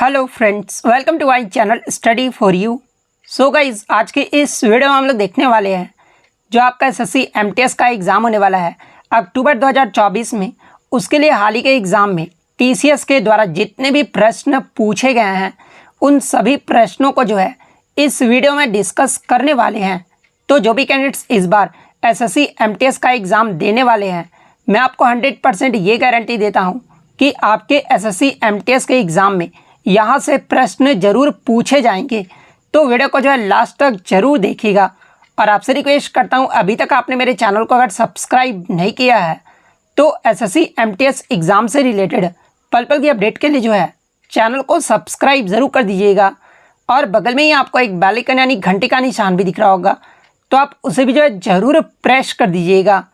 Hello friends, welcome to my channel study for you. So guys, आज के इस video में हम लोग देखने वाले हैं जो आपका एसएससी एमटीएस का एग्ज़ाम होने वाला है अक्टूबर 2024 में। उसके लिए हाल ही के एग्ज़ाम में टीसीएस के द्वारा जितने भी प्रश्न पूछे गए हैं उन सभी प्रश्नों को जो है इस वीडियो में डिस्कस करने वाले हैं। तो जो भी कैंडिडेट्स इस बार एसएससी एमटीएस का एग्ज़ाम देने वाले हैं, मैं आपको 100% ये गारंटी देता हूँ कि आपके एसएससी एमटीएस के एग्ज़ाम में यहाँ से प्रश्न जरूर पूछे जाएंगे। तो वीडियो को जो है लास्ट तक जरूर देखिएगा। और आपसे रिक्वेस्ट करता हूँ, अभी तक आपने मेरे चैनल को अगर सब्सक्राइब नहीं किया है तो एसएससी एमटीएस एग्ज़ाम से रिलेटेड पल पल की अपडेट के लिए जो है चैनल को सब्सक्राइब ज़रूर कर दीजिएगा। और बगल में ही आपको एक बेल आइकन यानी घंटे का निशान भी दिख रहा होगा, तो आप उसे भी जो है ज़रूर प्रेस कर दीजिएगा।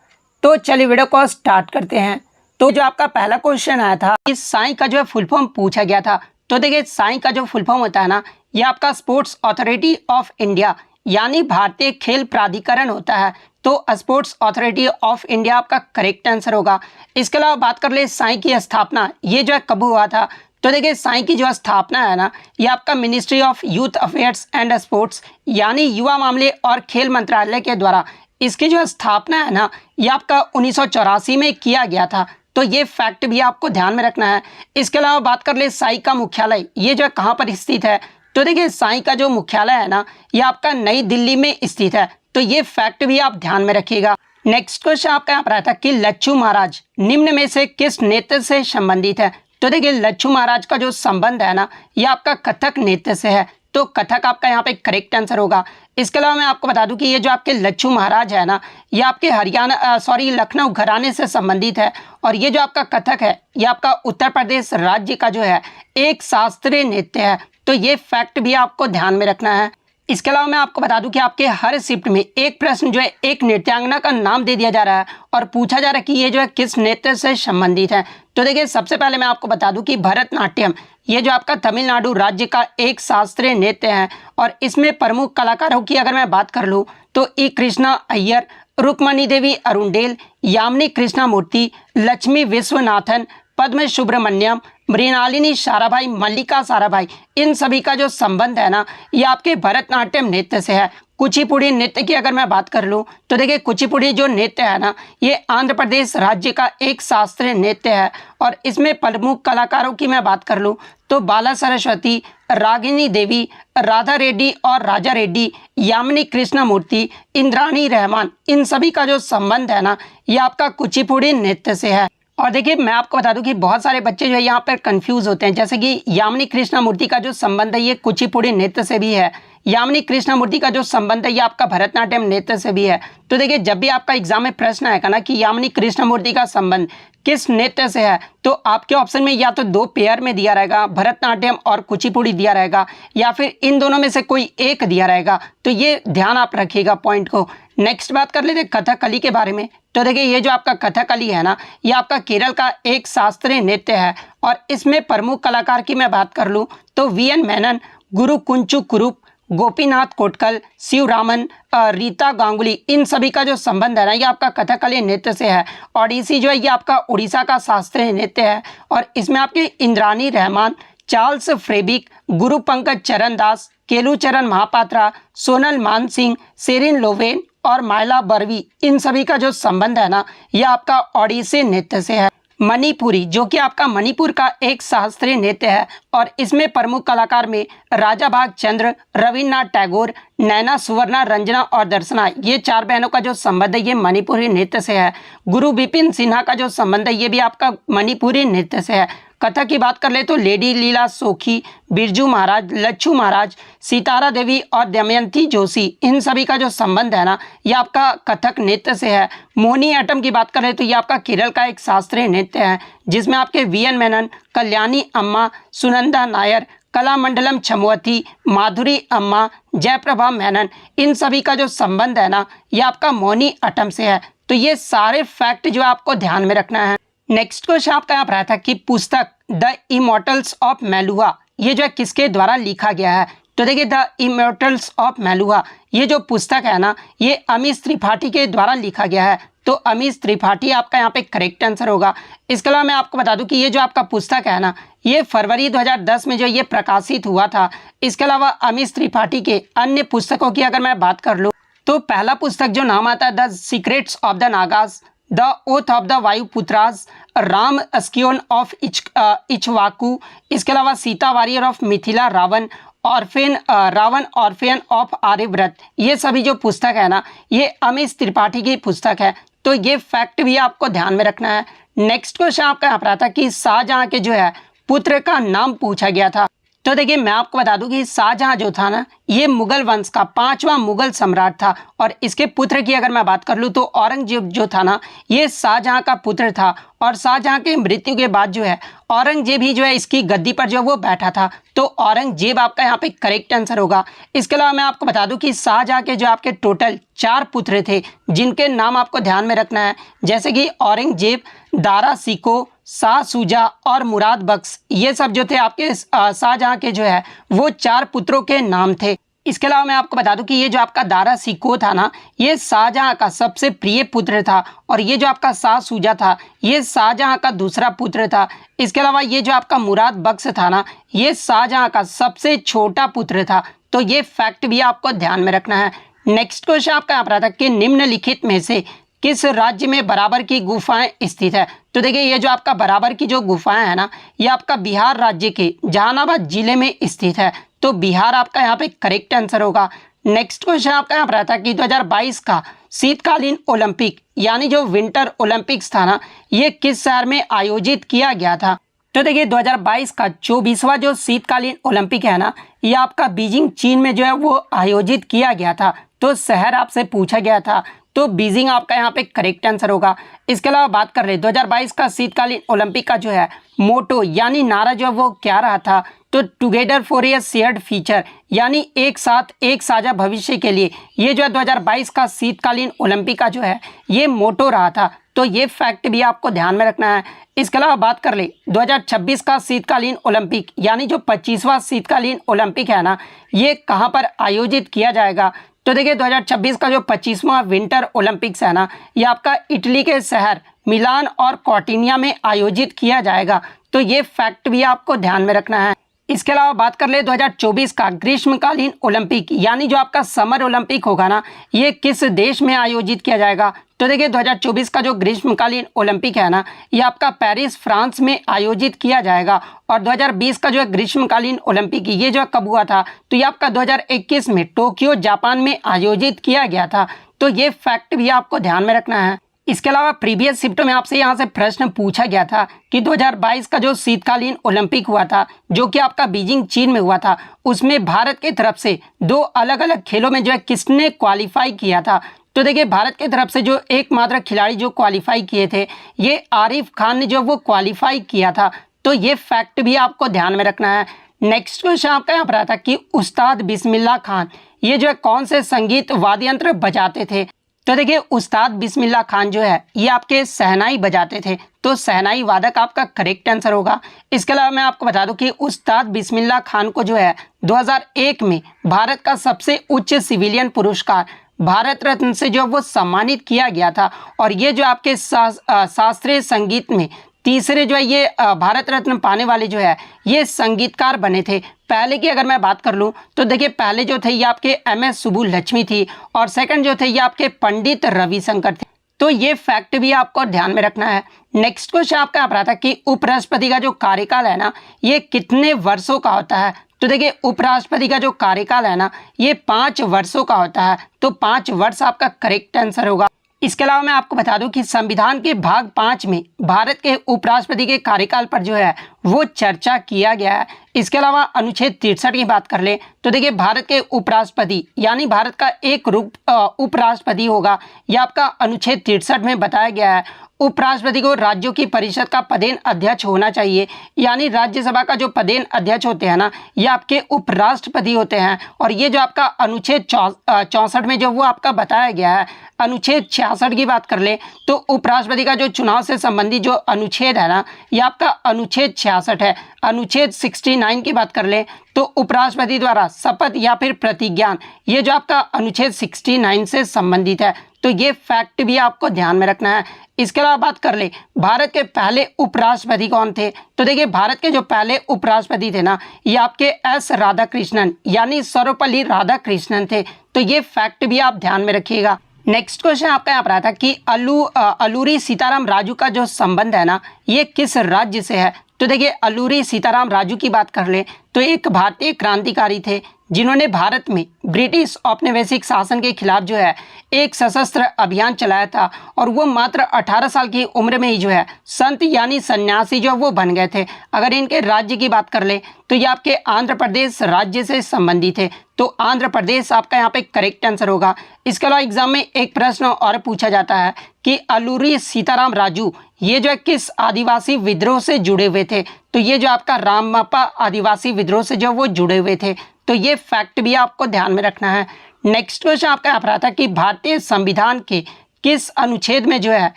तो चलिए वीडियो को स्टार्ट करते हैं। तो जो आपका पहला क्वेश्चन आया था, इस साई का जो है फुल फॉर्म पूछा गया था। तो देखिए, साई का जो फुल फॉर्म होता है ना, ये आपका स्पोर्ट्स अथॉरिटी ऑफ इंडिया यानी भारतीय खेल प्राधिकरण होता है। तो स्पोर्ट्स अथॉरिटी ऑफ इंडिया आपका करेक्ट आंसर होगा। इसके अलावा बात कर ले साई की स्थापना, ये जो है कब हुआ था। तो देखिए, साई की जो स्थापना है ना, ये आपका ministry of youth affairs and sports यानी युवा मामले और खेल मंत्रालय के द्वारा इसकी जो स्थापना है ना, ये आपका 1984 में किया गया था। तो ये फैक्ट भी आपको ध्यान में रखना है। इसके अलावा बात कर ले साई का मुख्यालय, ये जो है कहाँ पर स्थित है। तो देखिए, साई का जो मुख्यालय है ना, ये आपका नई दिल्ली में स्थित है। तो ये फैक्ट भी आप ध्यान में रखिएगा। नेक्स्ट क्वेश्चन आपका यहाँ पर आया था कि लच्छू महाराज निम्न में से किस नृत्य से संबंधित है। तो देखिए, लच्छू महाराज का जो संबंध है ना, ये आपका कथक नृत्य से है। तो कथक आपका यहाँ पे करेक्ट आंसर होगा। इसके अलावा मैं आपको बता दूं कि ये जो आपके लच्छू महाराज है ना, ये आपके लखनऊ घराने से संबंधित है। और ये जो आपका कथक है, ये आपका उत्तर प्रदेश राज्य का जो है एक शास्त्रीय नृत्य है। तो ये फैक्ट भी आपको ध्यान में रखना है। इसके अलावा मैं आपको बता दूं कि आपके हर शिफ्ट में एक प्रश्न जो है एक नृत्यांगना का नाम दे दिया जा रहा है और पूछा जा रहा है कि ये जो है किस नृत्य से संबंधित है। तो देखिए, सबसे पहले मैं आपको बता दूं कि भरतनाट्यम ये जो आपका तमिलनाडु राज्य का एक शास्त्रीय नृत्य है। और इसमें प्रमुख कलाकारों की अगर मैं बात कर लूँ तो ई कृष्णा अय्यर, रुक्मणी देवी अरुणडेल, यामिनी कृष्णमूर्ति, लक्ष्मी विश्वनाथन, पद्म सुब्रमण्यम, मृणालिनी साराभाई, मल्लिका साराभाई, इन सभी का जो संबंध है ना, ये आपके भरतनाट्यम नृत्य से है। कुचिपुड़ी नृत्य की अगर मैं बात कर लूँ तो देखिए, कुचिपुड़ी जो नृत्य है ना, ये आंध्र प्रदेश राज्य का एक शास्त्रीय नृत्य है। और इसमें प्रमुख कलाकारों की मैं बात कर लूँ तो बाला सरस्वती, रागिनी देवी, राधा रेड्डी और राजा रेड्डी, यामिनी कृष्णमूर्ति, इंद्राणी रहमान, इन सभी का जो संबंध है ना, ये आपका कुचिपुड़ी नृत्य से है। और देखिए, मैं आपको बता दूं कि बहुत सारे बच्चे जो है यहाँ पर कंफ्यूज होते हैं, जैसे कि यामिनी कृष्णमूर्ति का जो संबंध है ये कुचिपुड़ी नृत्य से भी है, यामिनी कृष्णमूर्ति का जो संबंध है ये आपका भरतनाट्यम नृत्य से भी है। तो देखिए, जब भी आपका एग्जाम में प्रश्न आएगा ना कि यामिनी कृष्णमूर्ति का संबंध किस नृत्य से है, तो आपके ऑप्शन में या तो दो पेयर में दिया रहेगा, भरतनाट्यम और कुचिपुड़ी दिया रहेगा, या फिर इन दोनों में से कोई एक दिया रहेगा। तो ये ध्यान आप रखिएगा पॉइंट को। नेक्स्ट बात कर लेते कथकली के बारे में। तो देखिए, ये जो आपका कथकली है ना, ये आपका केरल का एक शास्त्रीय नृत्य है। और इसमें प्रमुख कलाकार की मैं बात कर लूँ तो वीएन मेनन, गुरु कुंचु कुरूप, गोपीनाथ कोटकल, शिवरामन, रीता गांगुली, इन सभी का जो संबंध है ना, ये आपका कथकली नृत्य से है। ओडिसी जो है ये आपका उड़ीसा का शास्त्रीय नृत्य है। और इसमें आपके इंद्राणी रहमान, चार्ल्स फ्रेबिक, गुरु पंकज चरण दास, केलुचरण महापात्रा, सोनल मानसिंह, सेरिन लोवेन और मायला बर्वी, इन सभी का जो संबंध है ना, ये आपका ओडिसी नृत्य से है। मणिपुरी जो कि आपका मणिपुर का एक शास्त्रीय नृत्य है। और इसमें प्रमुख कलाकार में राजा भागचंद्र, रविन्द्रनाथ टैगोर, नैना सुवर्णा, रंजना और दर्शना, ये चार बहनों का जो संबंध है ये मणिपुरी नृत्य से है। गुरु विपिन सिन्हा का जो संबंध है ये भी आपका मणिपुरी नृत्य से है। कथक की बात कर ले तो लेडी लीला सोखी, बिरजू महाराज, लच्छू महाराज, सितारा देवी और दमयंती जोशी, इन सभी का जो संबंध है ना, ये आपका कथक नृत्य से है। मोहिनी एटम की बात कर ले तो ये आपका केरल का एक शास्त्रीय नृत्य है, जिसमें आपके वीएन मेनन, कल्याणी अम्मा, सुनंदा नायर, कलामंडलम छमुवती, माधुरी अम्मा, जयप्रभा मेनन, इन सभी का जो संबंध है ना, ये आपका मोहिनी एटम से है। तो ये सारे फैक्ट जो आपको ध्यान में रखना है। नेक्स्ट क्वेश्चन आपका यहाँ पर आया था कि पुस्तक द इमॉर्टल्स ऑफ मेलुहा ये जो है किसके द्वारा लिखा गया है। तो देखिए, द इमॉर्टल्स ऑफ मेलुहा ये जो पुस्तक है ना, ये अमीश त्रिपाठी के द्वारा लिखा गया है। तो अमीश त्रिपाठी आपका यहाँ पे करेक्ट आंसर होगा। इसके अलावा मैं आपको बता दूं कि ये जो आपका पुस्तक है ना, ये फरवरी 2010 में जो ये प्रकाशित हुआ था। इसके अलावा अमीश त्रिपाठी के अन्य पुस्तकों की अगर मैं बात कर लूँ तो पहला पुस्तक जो नाम आता है the secrets of the Nagas, the oath of the Vayuputras, Ram scion of Ikshvaku, इसके अलावा Sita warrior of Mithila, Raavan orphan of Aryavarta, ये सभी जो पुस्तक है ना ये अमीश त्रिपाठी की पुस्तक है। तो ये फैक्ट भी आपको ध्यान में रखना है। नेक्स्ट क्वेश्चन आपका यहाँ पर आता है कि शाहजहां के जो है पुत्र का नाम पूछा गया था। तो देखिए मैं आपको बता दूं कि शाहजहां जो था ना ये मुगल वंश का 5वां मुगल सम्राट था और इसके पुत्र की अगर मैं बात कर लूं तो औरंगजेब जो था ना ये शाहजहां का पुत्र था और शाहजहां के मृत्यु के बाद जो है औरंगजेब ही जो है इसकी गद्दी पर जो वो बैठा था। तो औरंगजेब आपका यहाँ पे करेक्ट आंसर होगा। इसके अलावा मैं आपको बता दूं कि शाहजहां के जो आपके टोटल 4 पुत्र थे जिनके नाम आपको ध्यान में रखना है, जैसे कि औरंगजेब, दारा सिको, शाह शुजा और मुराद बख्श, ये सब जो थे आपके शाहजहां के जो है वो 4 पुत्रों के नाम थे। इसके अलावा मैं आपको बता दूं कि ये जो आपका दारा सिको था ना ये शाहजहां का सबसे प्रिय पुत्र था और ये जो आपका शाह शुजा था ये शाहजहां का दूसरा पुत्र था। इसके अलावा ये जो आपका मुराद बख्श था ना ये शाहजहां का सबसे छोटा पुत्र था। तो ये फैक्ट भी आपको ध्यान में रखना है। नेक्स्ट क्वेश्चन आपका यहाँ पर आता है कि निम्नलिखित में से किस राज्य में बराबर की गुफाएं स्थित है। तो देखिए ये जो आपका बराबर की जो गुफाएं है ना ये आपका बिहार राज्य के जहानाबाद जिले में स्थित है। तो बिहार आपका यहाँ पे करेक्ट आंसर होगा। नेक्स्ट क्वेश्चन आपका यहाँ पर आता है कि 2022 का शीतकालीन ओलंपिक यानी जो विंटर ओलंपिक्स था ना ये किस शहर में आयोजित किया गया था। तो देखिए 2022 का 24वां जो शीतकालीन ओलंपिक है ना ये आपका बीजिंग चीन में जो है वो आयोजित किया गया था। तो शहर आपसे पूछा गया था तो बीजिंग आपका यहाँ पे करेक्ट आंसर होगा। इसके अलावा बात कर ले 2022 का शीतकालीन ओलंपिक का जो है मोटो यानी नारा जो है वो क्या रहा था। तो together for a shared future यानी एक साथ एक साझा भविष्य के लिए ये जो है 2022 का शीतकालीन ओलंपिक का जो है ये मोटो रहा था। तो ये फैक्ट भी आपको ध्यान में रखना है। इसके अलावा बात कर ले 2026 का शीतकालीन ओलंपिक यानी जो 25वां शीतकालीन ओलंपिक है ना ये कहाँ पर आयोजित किया जाएगा। तो देखिए 2026 का जो 25वां विंटर ओलंपिक्स है ना ये आपका इटली के शहर मिलान और कॉर्टिनिया में आयोजित किया जाएगा। तो ये फैक्ट भी आपको ध्यान में रखना है। इसके अलावा बात कर ले 2024 का ग्रीष्मकालीन ओलंपिक यानी जो आपका समर ओलंपिक होगा ना ये किस देश में आयोजित किया जाएगा। तो देखिए 2024 का जो ग्रीष्मकालीन ओलंपिक है ना ये आपका पेरिस फ्रांस में आयोजित किया जाएगा और 2020 का जो है ग्रीष्मकालीन ओलंपिक ये जो कब हुआ था तो ये आपका 2021 में टोक्यो जापान में आयोजित किया गया था। तो ये फैक्ट भी आपको ध्यान में रखना है। इसके अलावा प्रीवियस शिफ्ट में आपसे यहाँ से प्रश्न पूछा गया था कि 2022 का जो शीतकालीन ओलंपिक हुआ था जो कि आपका बीजिंग चीन में हुआ था उसमें भारत की तरफ से 2 अलग अलग खेलों में जो है किसने क्वालिफाई किया था। तो देखिए भारत की तरफ से जो एकमात्र खिलाड़ी जो क्वालिफाई किए थे ये आरिफ खान ने जो वो क्वालिफाई किया था। तो ये फैक्ट भी आपको ध्यान में रखना है। नेक्स्ट क्वेश्चन आपका यहाँ पर आता कि उस्ताद बिस्मिल्लाह खान ये जो है कौन से संगीत वाद्य यंत्र बजाते थे। तो देखिए उस्ताद बिस्मिल्लाह खान जो है ये आपके शहनाई बजाते थे। तो शहनाई वादक आपका करेक्ट आंसर होगा। इसके अलावा मैं आपको बता दूं कि उस्ताद बिस्मिल्लाह खान को जो है 2001 में भारत का सबसे उच्च सिविलियन पुरस्कार भारत रत्न से जो वो सम्मानित किया गया था और ये जो आपके शास्त्रीय संगीत में तीसरे जो है ये भारत रत्न पाने वाले जो है ये संगीतकार बने थे। पहले की अगर मैं बात कर लूँ तो देखिए पहले जो थे ये आपके MS सुब्बुलक्ष्मी थी और सेकंड जो थे ये आपके पंडित रविशंकर थे। तो ये फैक्ट भी आपको ध्यान में रखना है। नेक्स्ट क्वेश्चन आपका यहाँ पर आता है कि उपराष्ट्रपति का जो कार्यकाल है ना ये कितने वर्षों का होता है। तो देखिए उपराष्ट्रपति का जो कार्यकाल है ना ये 5 वर्षों का होता है। तो 5 वर्ष आपका करेक्ट आंसर होगा। इसके अलावा मैं आपको बता दूं कि संविधान के भाग 5 में भारत के उपराष्ट्रपति के कार्यकाल पर जो है वो चर्चा किया गया है। इसके अलावा अनुच्छेद 63 की बात कर ले तो देखिए भारत के उपराष्ट्रपति यानी भारत का एक उपराष्ट्रपति होगा। यह आपका अनुच्छेद 63 में बताया गया है। उपराष्ट्रपति को राज्यों की परिषद का पदेन अध्यक्ष होना चाहिए यानी राज्यसभा का जो पदेन अध्यक्ष होते हैं ना ये आपके उपराष्ट्रपति होते हैं। और ये जो आपका अनुच्छेद 64 में जो वो आपका बताया गया है। अनुच्छेद 66 की बात कर ले तो उपराष्ट्रपति का जो चुनाव से संबंधित जो अनुच्छेद है ना ये आपका अनुच्छेद 66 है। अनुच्छेद 69 की बात कर लें तो उपराष्ट्रपति द्वारा शपथ या फिर प्रतिज्ञान, ये जो आपका अनुच्छेद 69 से संबंधित है। तो ये फैक्ट भी आपको ध्यान में रखना है। इसके अलावा बात कर ले भारत के पहले उपराष्ट्रपति कौन थे, तो देखिए भारत के जो पहले उपराष्ट्रपति थे ना, ये आपके एस राधाकृष्णन यानी सर्वपल्ली राधाकृष्णन थे। तो ये फैक्ट भी आप ध्यान में रखिएगा। नेक्स्ट क्वेश्चन आपका यहाँ पर आता कि अल्लूरी सीताराम राजू का जो संबंध है ना, ये किस राज्य से है। तो देखिए अल्लूरी सीताराम राजू की बात कर ले तो एक भारतीय क्रांतिकारी थे जिन्होंने भारत में ब्रिटिश औपनिवेशिक शासन के खिलाफ जो है एक सशस्त्र अभियान चलाया था, और वो मात्र 18 साल की उम्र में ही जो है संत यानी सन्यासी जो वो बन गए थे। अगर इनके राज्य की बात कर ले तो ये आपके आंध्र प्रदेश राज्य से संबंधित है। तो आंध्र प्रदेश आपका यहाँ पे करेक्ट आंसर होगा। इसके अलावा एग्जाम में एक प्रश्न और पूछा जाता है कि अल्लूरी सीताराम राजू ये जो है किस आदिवासी विद्रोह से जुड़े हुए थे। तो ये जो आपका रामप्पा आदिवासी विद्रोह से जो वो जुड़े हुए थे। तो ये फैक्ट भी आपको ध्यान में रखना है। नेक्स्ट क्वेश्चन आपका यहाँ पर आता कि भारतीय संविधान के किस अनुच्छेद में जो है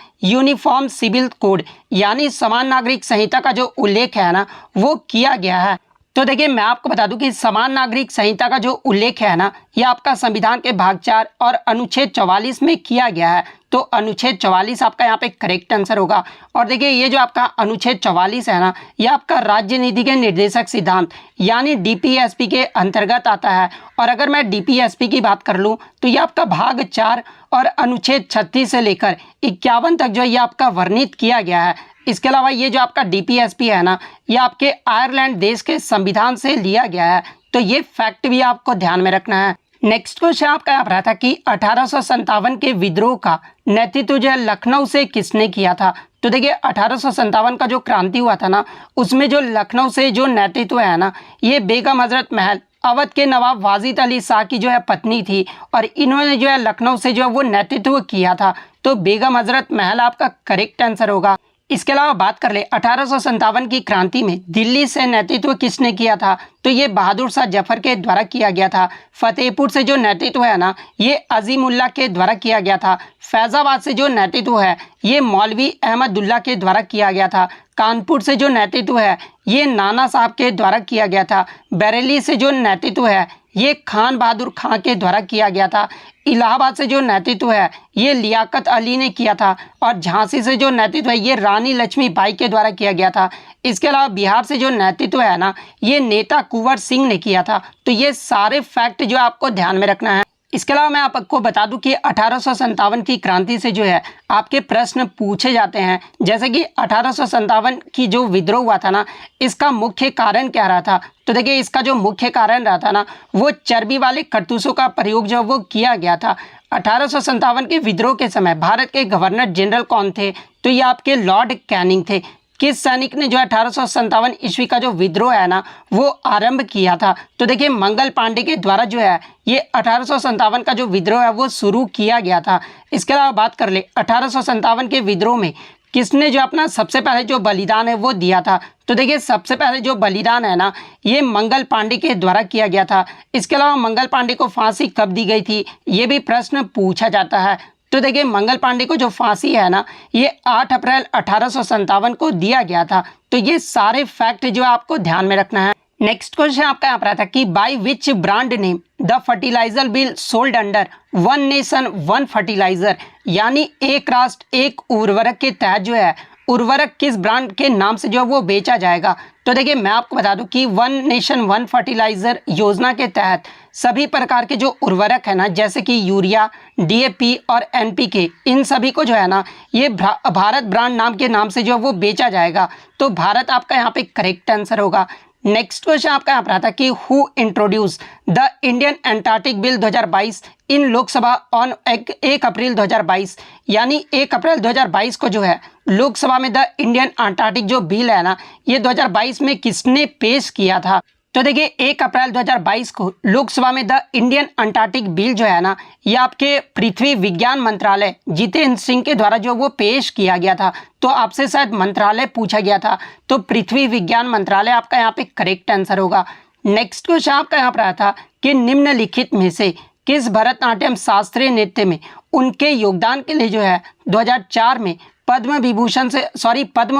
यूनिफॉर्म सिविल कोड यानी समान नागरिक संहिता का जो उल्लेख है ना, वो किया गया है। तो देखिए मैं आपको बता दूं कि समान नागरिक संहिता का जो उल्लेख है ना, यह आपका संविधान के भाग 4 और अनुच्छेद 44 में किया गया है। तो अनुच्छेद 44 आपका यहाँ पे करेक्ट आंसर होगा। और देखिए ये जो आपका अनुच्छेद 44 है ना, यह आपका राज्य नीति के निर्देशक सिद्धांत यानी डीपीएसपी के अंतर्गत आता है। और अगर मैं डीपीएसपी की बात कर लूँ तो ये आपका भाग 4 और अनुच्छेद 36 से लेकर 51 तक जो है ये आपका वर्णित किया गया है। इसके अलावा ये जो आपका डीपीएसपी है ना, ये आपके आयरलैंड देश के संविधान से लिया गया है। तो ये फैक्ट भी आपको ध्यान में रखना है। नेक्स्ट क्वेश्चन आपका यहाँ रहा था कि 1857 के विद्रोह का नेतृत्व जो है लखनऊ से किसने किया था। तो देखिए 1857 का जो क्रांति हुआ था ना, उसमें जो लखनऊ से जो नेतृत्व है ना, ये बेगम हजरत महल अवध के नवाब वाजिद अली शाह की जो है पत्नी थी, और इन्होंने जो है लखनऊ से जो है वो नेतृत्व किया था। तो बेगम हजरत महल आपका करेक्ट आंसर होगा। इसके अलावा बात कर ले 1857 की क्रांति में दिल्ली से नेतृत्व किसने किया था। तो ये बहादुर शाह जफर के द्वारा किया गया था। फतेहपुर से जो नेतृत्व है ना, ये अजीमुल्ला के द्वारा किया गया था। फैजाबाद से जो नेतृत्व है ये मौलवी अहमदुल्ला के द्वारा किया गया था। कानपुर से जो नेतृत्व है ये नाना साहब के द्वारा किया गया था। बरेली से जो नेतृत्व है ये खान बहादुर खां के द्वारा किया गया था। इलाहाबाद से जो नेतृत्व है ये लियाकत अली ने किया था। और झांसी से जो नेतृत्व है ये रानी लक्ष्मीबाई के द्वारा किया गया था। इसके अलावा बिहार से जो नेतृत्व है ना, ये नेता कुंवर सिंह ने किया था। तो ये सारे फैक्ट जो आपको ध्यान में रखना है। इसके अलावा मैं आपको बता दूं कि 1857 की क्रांति से जो है आपके प्रश्न पूछे जाते हैं, जैसे कि 1857 की जो विद्रोह हुआ था ना, इसका मुख्य कारण क्या रहा था। तो देखिए इसका जो मुख्य कारण रहा था ना, वो चर्बी वाले कारतूसों का प्रयोग जो वो किया गया था। 1857 के विद्रोह के समय भारत के गवर्नर जनरल कौन थे। तो ये आपके लॉर्ड कैनिंग थे। किस सैनिक ने जो 1857 ईस्वी का जो विद्रोह है ना, वो आरंभ किया था। तो देखिए मंगल पांडे के द्वारा जो है ये 1857 का जो विद्रोह है वो शुरू किया गया था। इसके अलावा बात कर ले 1857 के विद्रोह में किसने जो अपना सबसे पहले जो बलिदान है वो दिया था। तो देखिए सबसे पहले जो बलिदान है ना, ये मंगल पांडे के द्वारा किया गया था। इसके अलावा मंगल पांडे को फांसी कब दी गई थी, ये भी प्रश्न पूछा जाता है। तो देखिए मंगल पांडे को जो फांसी है ना, ये 8 अप्रैल 1857 को दिया गया था। तो ये सारे फैक्ट जो आपको ध्यान में रखना है। नेक्स्ट क्वेश्चन आपका यहाँ पर आता है कि by which brand name the fertiliser will sold under one nation one fertiliser, यानी एक राष्ट्र एक उर्वरक के तहत जो है उर्वरक किस ब्रांड के नाम से जो है वो बेचा जाएगा। तो देखिए मैं आपको बता दूं कि वन नेशन वन फर्टिलाइजर योजना के तहत सभी प्रकार के जो उर्वरक है ना, जैसे कि यूरिया, डीएपी और एनपीके, इन सभी को जो है ना ये भारत ब्रांड नाम के नाम से जो है वो बेचा जाएगा। तो भारत आपका यहाँ पे करेक्ट आंसर होगा। नेक्स्ट क्वेश्चन आपका यहाँ पर आता है कि who introduce the Indian Antarctic bill 2022 in Lok Sabha on 1 अप्रैल 2022, यानी 1 अप्रैल 2022 को जो है लोकसभा में द इंडियन अंटार्कटिक जो बिल है ना, ये 2022 में किसने पेश किया था। तो देखिए 1 अप्रैल 2022 को लोकसभा में द इंडियन अंटार्कटिक बिल जो है ना, ये आपके पृथ्वी विज्ञान मंत्रालय जितेंद्र सिंह के द्वारा जो वो पेश किया गया था। तो आपसे शायद मंत्रालय पूछा गया था, तो पृथ्वी विज्ञान मंत्रालय आपका यहाँ पे करेक्ट आंसर होगा। नेक्स्ट क्वेश्चन आपका यहाँ पर आया था कि निम्नलिखित में से किस भरतनाट्यम शास्त्रीय नृत्य में उनके योगदान के लिए जो है 2004 में पद्म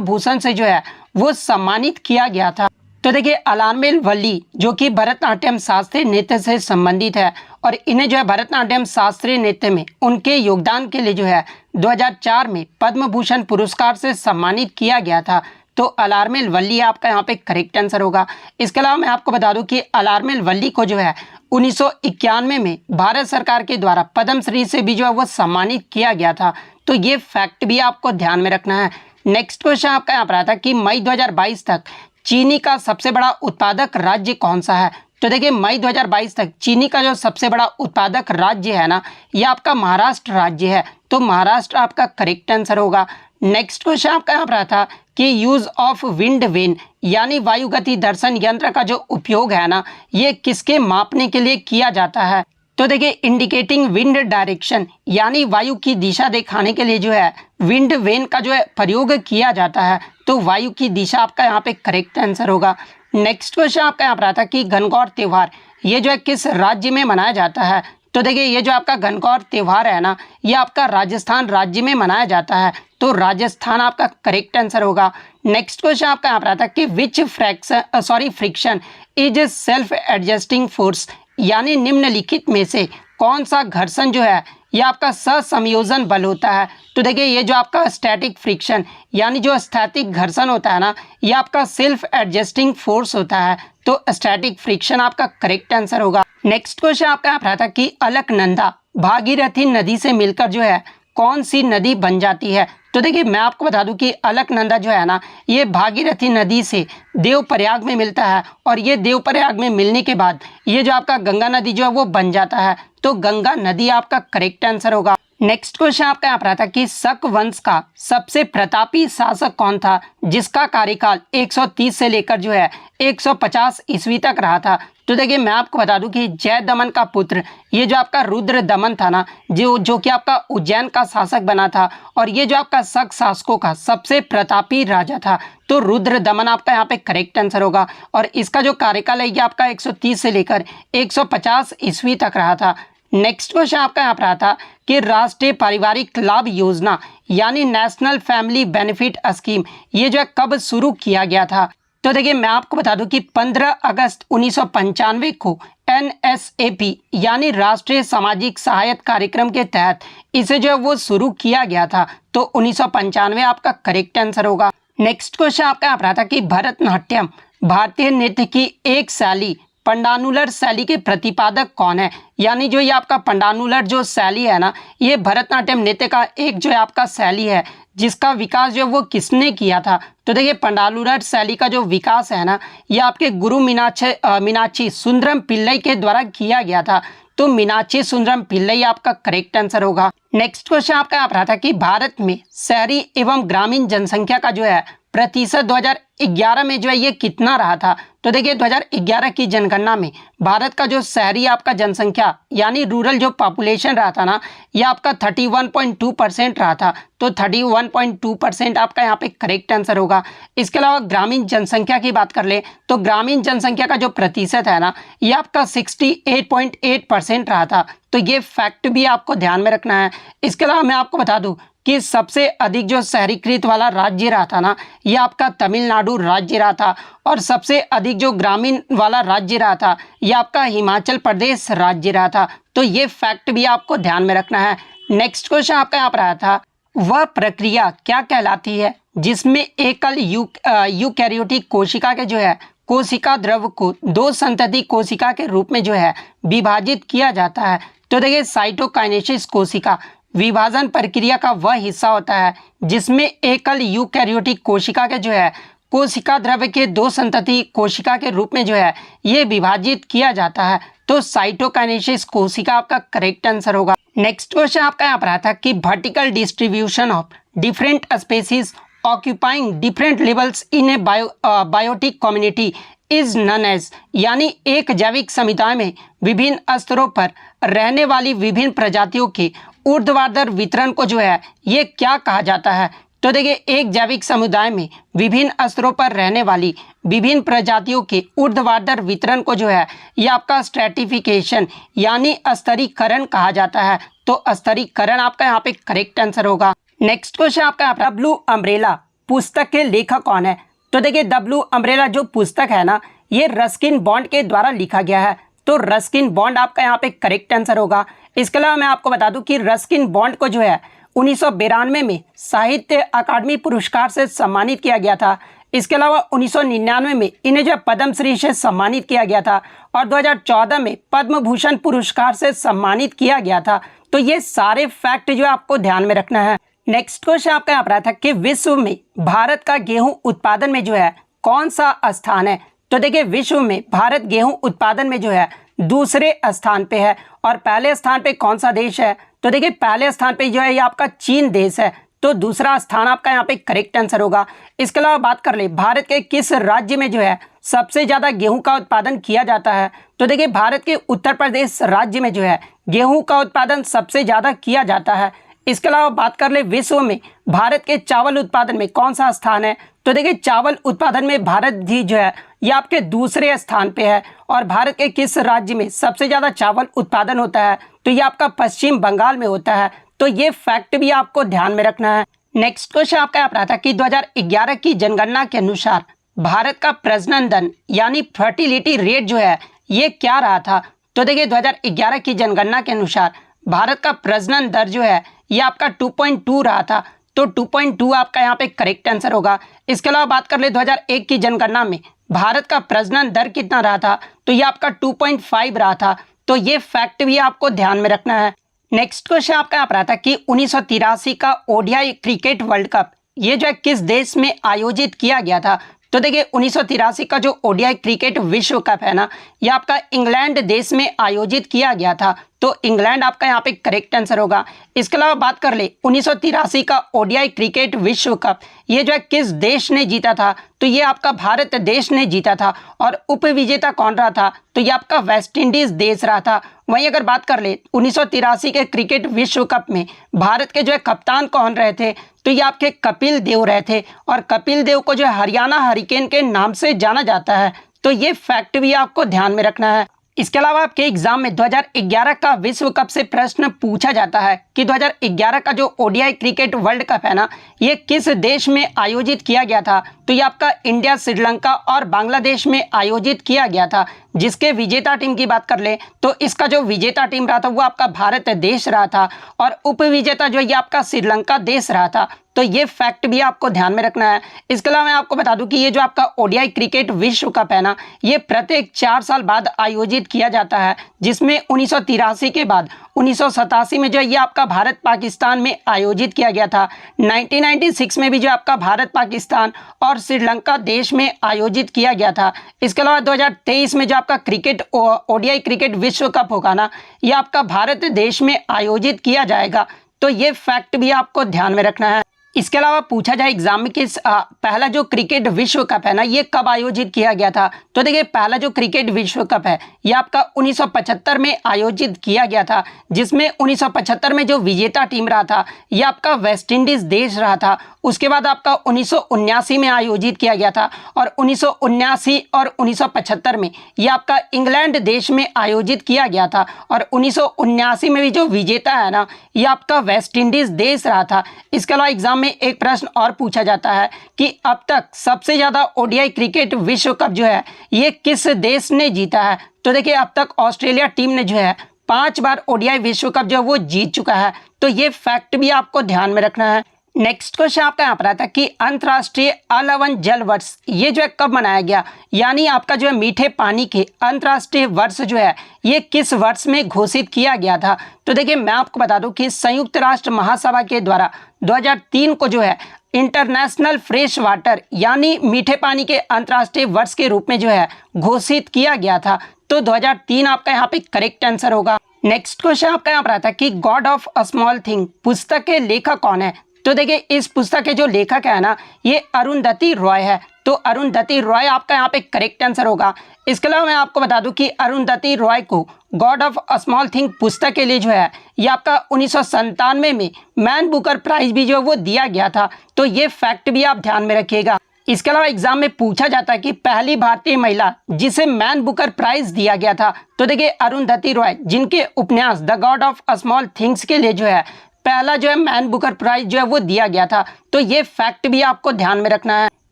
भूषण से जो है वो सम्मानित किया गया था। तो देखिए अलारमेल वल्ली जो कि भरतनाट्यम शास्त्रीय नृत्य से संबंधित है और इन्हें जो है भरतनाट्यम शास्त्रीय नृत्य में उनके योगदान के लिए जो है 2004 में पद्म भूषण पुरस्कार से सम्मानित किया गया था। तो अलारमेल वल्ली आपका यहाँ पे करेक्ट आंसर होगा। इसके अलावा मैं आपको बता दूं कि अलारमेल वल्ली को जो है 1991 में भारत सरकार के द्वारा पद्मश्री से भी जो है वो सम्मानित किया गया था। तो ये फैक्ट भी आपको ध्यान में रखना है। नेक्स्ट क्वेश्चन आपका यहाँ पर आता है कि मई 2022 तक चीनी का सबसे बड़ा उत्पादक राज्य कौन सा है। तो देखिए मई 2022 तक चीनी का जो सबसे बड़ा उत्पादक राज्य है ना, ये आपका महाराष्ट्र राज्य है। तो महाराष्ट्र आपका करेक्ट आंसर होगा। नेक्स्ट क्वेश्चन आपका यहाँ पर आता कि यूज ऑफ विंड वेन यानी वायुगति दर्शन यंत्र का जो उपयोग है ना, ये किसके मापने के लिए किया जाता है। तो देखिए इंडिकेटिंग विंड डायरेक्शन यानी वायु की दिशा दिखाने के लिए जो है विंड वेन का जो है प्रयोग किया जाता है। तो वायु की दिशा आपका यहाँ पे करेक्ट आंसर होगा। नेक्स्ट क्वेश्चन आपका यहाँ पर आता कि गणगौर त्यौहार ये जो है किस राज्य में मनाया जाता है। तो देखिए ये जो आपका गणगौर त्यौहार है ना, ये आपका राजस्थान राज्य में मनाया जाता है। तो राजस्थान आपका करेक्ट आंसर होगा। नेक्स्ट क्वेश्चन आपका यहाँ पर आता कि which friction is a self adjusting force यानी निम्नलिखित में से कौन सा घर्षण जो है ये आपका सहसंयोजन बल होता है। तो देखिए ये जो आपका स्टैटिक फ्रिक्शन यानी जो स्थैतिक घर्षण होता है ना, ये आपका सेल्फ एडजस्टिंग फोर्स होता है। तो स्टैटिक फ्रिक्शन आपका करेक्ट आंसर होगा। नेक्स्ट क्वेश्चन आपका यहाँ पर आता कि अलकनंदा भागीरथी नदी से मिलकर जो है कौन सी नदी बन जाती है। तो देखिए मैं आपको बता दूं कि अलकनंदा जो है ना, ये भागीरथी नदी से देवप्रयाग में मिलता है और ये देवप्रयाग में मिलने के बाद ये जो आपका गंगा नदी जो है वो बन जाता है। तो गंगा नदी आपका करेक्ट आंसर होगा। नेक्स्ट क्वेश्चन आपका यहाँ पर आता कि शक वंश का सबसे प्रतापी शासक कौन था जिसका कार्यकाल 130 से लेकर जो है 150 ईस्वी तक रहा था। तो देखिए मैं आपको बता दूं कि जय दमन का पुत्र ये जो आपका रुद्र दमन था ना, जो कि आपका उज्जैन का शासक बना था और ये जो आपका शक शासकों का सबसे प्रतापी राजा था। तो रुद्र दमन आपका यहाँ पे करेक्ट आंसर होगा और इसका जो कार्यकाल है ये आपका 130 से लेकर 150 ईस्वी तक रहा था। नेक्स्ट क्वेश्चन आपका यहाँ पर आता कि राष्ट्रीय पारिवारिक लाभ योजना यानी नेशनल फैमिली बेनिफिट स्कीम ये जो है कब शुरू किया गया था। तो देखिए मैं आपको बता दूं कि 15 अगस्त 1995 को NSAP यानी राष्ट्रीय सामाजिक सहायता कार्यक्रम के तहत इसे जो है वो शुरू किया गया था। तो 1995 आपका करेक्ट आंसर होगा। नेक्स्ट क्वेश्चन आपका यहाँ पर आता कि भरतनाट्यम भारतीय नृत्य की एक शैली पंडानुलर शैली के प्रतिपादक कौन है। यानी जो ये आपका पंडानुलर जो शैली है ना, ये भरतनाट्यम नृत्य का एक जो है आपका शैली है जिसका विकास जो वो किसने किया था। तो देखिए पंडानुलर शैली का जो विकास है ना, ये आपके गुरु मीनाक्षी सुंदरम पिल्लई के द्वारा किया गया था। तो मीनाक्षी सुंदरम पिल्लई आपका करेक्ट आंसर होगा। नेक्स्ट क्वेश्चन आपका यहाँ पर आता कि भारत में शहरी एवं ग्रामीण जनसंख्या का जो है प्रतिशत 2011 में जो है ये कितना रहा था। तो देखिए 2011 की जनगणना में भारत का जो शहरी आपका जनसंख्या यानी रूरल जो पॉपुलेशन रहा था ना, ये आपका 31.2% रहा था। तो 31.2% आपका यहाँ पे करेक्ट आंसर होगा। इसके अलावा ग्रामीण जनसंख्या की बात कर ले तो ग्रामीण जनसंख्या का जो प्रतिशत है ना, ये आपका 68.8% रहा था। तो ये फैक्ट भी आपको ध्यान में रखना है। इसके अलावा मैं आपको बता दूं कि सबसे अधिक जो शहरीकृत वाला राज्य रहा था ना, ये आपका तमिलनाडु राज्य रहा था और सबसे अधिक जो ग्रामीण वाला राज्य रहा था ये आपका हिमाचल प्रदेश राज्य रहा था। तो ये फैक्ट भी आपको ध्यान में रखना है। नेक्स्ट क्वेश्चन आपका यहाँ पर आया था वह प्रक्रिया क्या कहलाती है जिसमें एकल यूकैरियोटिक कोशिका के जो है कोशिका द्रव को दो संतति कोशिका के रूप में जो है विभाजित किया जाता है। तो देखिए साइटोकाइनेसिस कोशिका विभाजन प्रक्रिया का वह हिस्सा होता है जिसमें एकल यूकैरियोटिक कोशिका के जो है कोशिका द्रव्य के दो संतति कोशिका के रूप में जो है ये विभाजित किया जाता है। तो साइटोकाइनेसिस कोशिका आपका करेक्ट आंसर होगा। नेक्स्ट क्वेश्चन आपका यहाँ पर आता कि vertical distribution of different species occupying different levels in a biotic community is known as यानी एक जैविक समुदाय में विभिन्न स्तरों पर रहने वाली विभिन्न प्रजातियों के ऊर्ध्वाधर वितरण को जो है ये क्या कहा जाता है। तो देखिए एक जैविक समुदाय में विभिन्न स्तरों पर रहने वाली विभिन्न प्रजातियों के ऊर्ध्वाधर वितरण को जो है ये आपका स्ट्रैटिफिकेशन यानी स्तरीकरण कहा जाता है। तो स्तरीकरण आपका यहाँ पे करेक्ट आंसर होगा। नेक्स्ट क्वेश्चन आपका ब्लू अम्ब्रेला पुस्तक के लेखक कौन है। तो देखिए डब्ल्यू अम्ब्रेला जो पुस्तक है ना, ये रस्किन बॉन्ड के द्वारा लिखा गया है। तो रस्किन बॉन्ड आपका यहाँ पे करेक्ट आंसर होगा। इसके अलावा मैं आपको बता दूं कि रस्किन बॉन्ड को जो है 1992 में साहित्य अकादमी पुरस्कार से सम्मानित किया गया था। इसके अलावा 1999 में इन्हें जो है पद्मश्री से सम्मानित किया गया था और 2014 में पद्म भूषण पुरस्कार से सम्मानित किया गया था। तो ये सारे फैक्ट जो है आपको ध्यान में रखना है। नेक्स्ट क्वेश्चन आपका यहाँ पर था कि विश्व में भारत का गेहूं उत्पादन में जो है कौन सा स्थान है। तो देखिए विश्व में भारत गेहूं उत्पादन में जो है दूसरे स्थान पे है और पहले स्थान पे कौन सा देश है। तो देखिए पहले स्थान पे जो है ये आपका चीन देश है। तो दूसरा स्थान आपका यहाँ पे करेक्ट आंसर होगा। इसके अलावा बात कर ले भारत के किस राज्य में जो है सबसे ज़्यादा गेहूं का उत्पादन किया जाता है। तो देखिए भारत के उत्तर प्रदेश राज्य में जो है गेहूं का उत्पादन सबसे ज़्यादा किया जाता है। इसके अलावा बात कर ले विश्व में भारत के चावल उत्पादन में कौन सा स्थान है। तो देखिए चावल उत्पादन में भारत भी जो है ये आपके दूसरे स्थान पे है और भारत के किस राज्य में सबसे ज़्यादा चावल उत्पादन होता है। तो ये आपका पश्चिम बंगाल में होता है। तो ये फैक्ट भी आपको ध्यान में रखना है। नेक्स्ट क्वेश्चन आपका यहाँ पर था कि 2011 की जनगणना के अनुसार भारत का प्रजनन दर यानी फर्टिलिटी रेट जो है ये क्या रहा था। तो देखिए 2011 की जनगणना के अनुसार भारत का प्रजनन दर जो है ये आपका 2.2 रहा था। तो 2.2 आपका यहाँ पे करेक्ट आंसर होगा। इसके अलावा बात कर ले 2001 की जनगणना में भारत का प्रजनन दर कितना रहा था। तो ये आपका 2.5 रहा था। तो ये फैक्ट भी आपको ध्यान में रखना है। नेक्स्ट क्वेश्चन आपका यहाँ पर आता है कि 1983 का ओडीआई क्रिकेट वर्ल्ड कप ये जो है किस देश में आयोजित किया गया था। तो देखिए 1983 का जो ओडीआई क्रिकेट विश्व कप है ना, ये आपका इंग्लैंड देश में आयोजित किया गया था। तो इंग्लैंड आपका यहाँ पे करेक्ट आंसर होगा। इसके अलावा बात कर ले 1983 का ओडीआई क्रिकेट विश्व कप ये जो है किस देश ने जीता था। तो ये आपका भारत देश ने जीता था और उपविजेता कौन रहा था। तो ये आपका वेस्ट इंडीज देश रहा था। वहीं अगर बात कर ले 1983 के क्रिकेट विश्व कप में भारत के जो है कप्तान कौन रहे थे। तो ये आपके कपिल देव रहे थे और कपिल देव को जो है हरियाणा हरिकेन के नाम से जाना जाता है। तो ये फैक्ट भी आपको ध्यान में रखना है। इसके अलावा आपके एग्जाम में 2011 का विश्व कप से प्रश्न पूछा जाता है कि 2011 का जो ओडीआई क्रिकेट वर्ल्ड कप है ना, ये किस देश में आयोजित किया गया था। तो ये आपका इंडिया, श्रीलंका और बांग्लादेश में आयोजित किया गया था। जिसके विजेता टीम की बात कर ले तो इसका जो विजेता टीम रहा था वो आपका भारत देश रहा था और उपविजेता जो ये आपका श्रीलंका देश रहा था। तो ये फैक्ट भी आपको ध्यान में रखना है। इसके अलावा मैं आपको बता दूं कि ये जो आपका ओडीआई क्रिकेट विश्व कप है ना, ये प्रत्येक 4 साल बाद आयोजित किया जाता है। जिसमें 1983 के बाद 1987 में जो ये आपका भारत पाकिस्तान में आयोजित किया गया था। 1996 में भी जो आपका भारत पाकिस्तान और श्रीलंका देश में आयोजित किया गया था। इसके अलावा 2023 में जो आपका क्रिकेट ओडीआई क्रिकेट विश्व कप होगा ना, ये आपका भारत देश में आयोजित किया जाएगा। तो ये फैक्ट भी आपको ध्यान में रखना है। इसके अलावा पूछा जाए एग्जाम में कि पहला जो क्रिकेट विश्व कप है ना, ये कब आयोजित किया गया था। तो देखिए पहला जो क्रिकेट विश्व कप है ये आपका 1975 में आयोजित किया गया था। जिसमें 1975 में जो विजेता टीम रहा था ये आपका वेस्ट इंडीज देश रहा था। उसके बाद आपका 1979 में आयोजित किया गया था और 1979 और 1975 में ये आपका इंग्लैंड देश में आयोजित किया गया था और 1979 में भी जो विजेता है ना, ये आपका वेस्ट इंडीज देश रहा था। इसके अलावा एग्जाम में एक प्रश्न और पूछा जाता है कि अब तक सबसे ज्यादा ओडीआई क्रिकेट विश्व कप जो है ये किस देश ने जीता है। तो देखिए अब तक ऑस्ट्रेलिया टीम ने जो है 5 बार ओडीआई विश्व कप जो है वो जीत चुका है। तो ये फैक्ट भी आपको ध्यान में रखना है। नेक्स्ट क्वेश्चन आपका यहाँ पर आता है कि अंतर्राष्ट्रीय अलवन जल वर्ष ये जो है कब मनाया गया, यानी आपका जो है मीठे पानी के अंतर्राष्ट्रीय वर्ष जो है ये किस वर्ष में घोषित किया गया था। तो देखिए मैं आपको बता दूं कि संयुक्त राष्ट्र महासभा के द्वारा 2003 को जो है इंटरनेशनल फ्रेश वाटर यानी मीठे पानी के अंतर्राष्ट्रीय वर्ष के रूप में जो है घोषित किया गया था। तो 2003 आपका यहाँ पे करेक्ट आंसर होगा। नेक्स्ट क्वेश्चन आपका यहाँ पर आता है कि God of a small thing पुस्तक के लेखक कौन है। तो देखिए इस पुस्तक के जो लेखक है ना, ये अरुंधति रॉय है। तो अरुंधति रॉय आपका यहाँ पे करेक्ट आंसर होगा। इसके अलावा मैं आपको बता दूं कि अरुंधति रॉय को God of a small thing पुस्तक के लिए जो है ये आपका 1997 में मैन बुकर प्राइज भी जो है वो दिया गया था। तो ये फैक्ट भी आप ध्यान में रखिएगा। इसके अलावा एग्जाम में पूछा जाता है कि पहली भारतीय महिला जिसे मैन बुकर प्राइज दिया गया था। तो देखिए अरुंधति रॉय जिनके उपन्यास the God of a small things के लिए जो है पहला जो है मैन बुकर प्राइज जो है वो दिया गया था। तो ये फैक्ट भी आपको ध्यान में रखना है।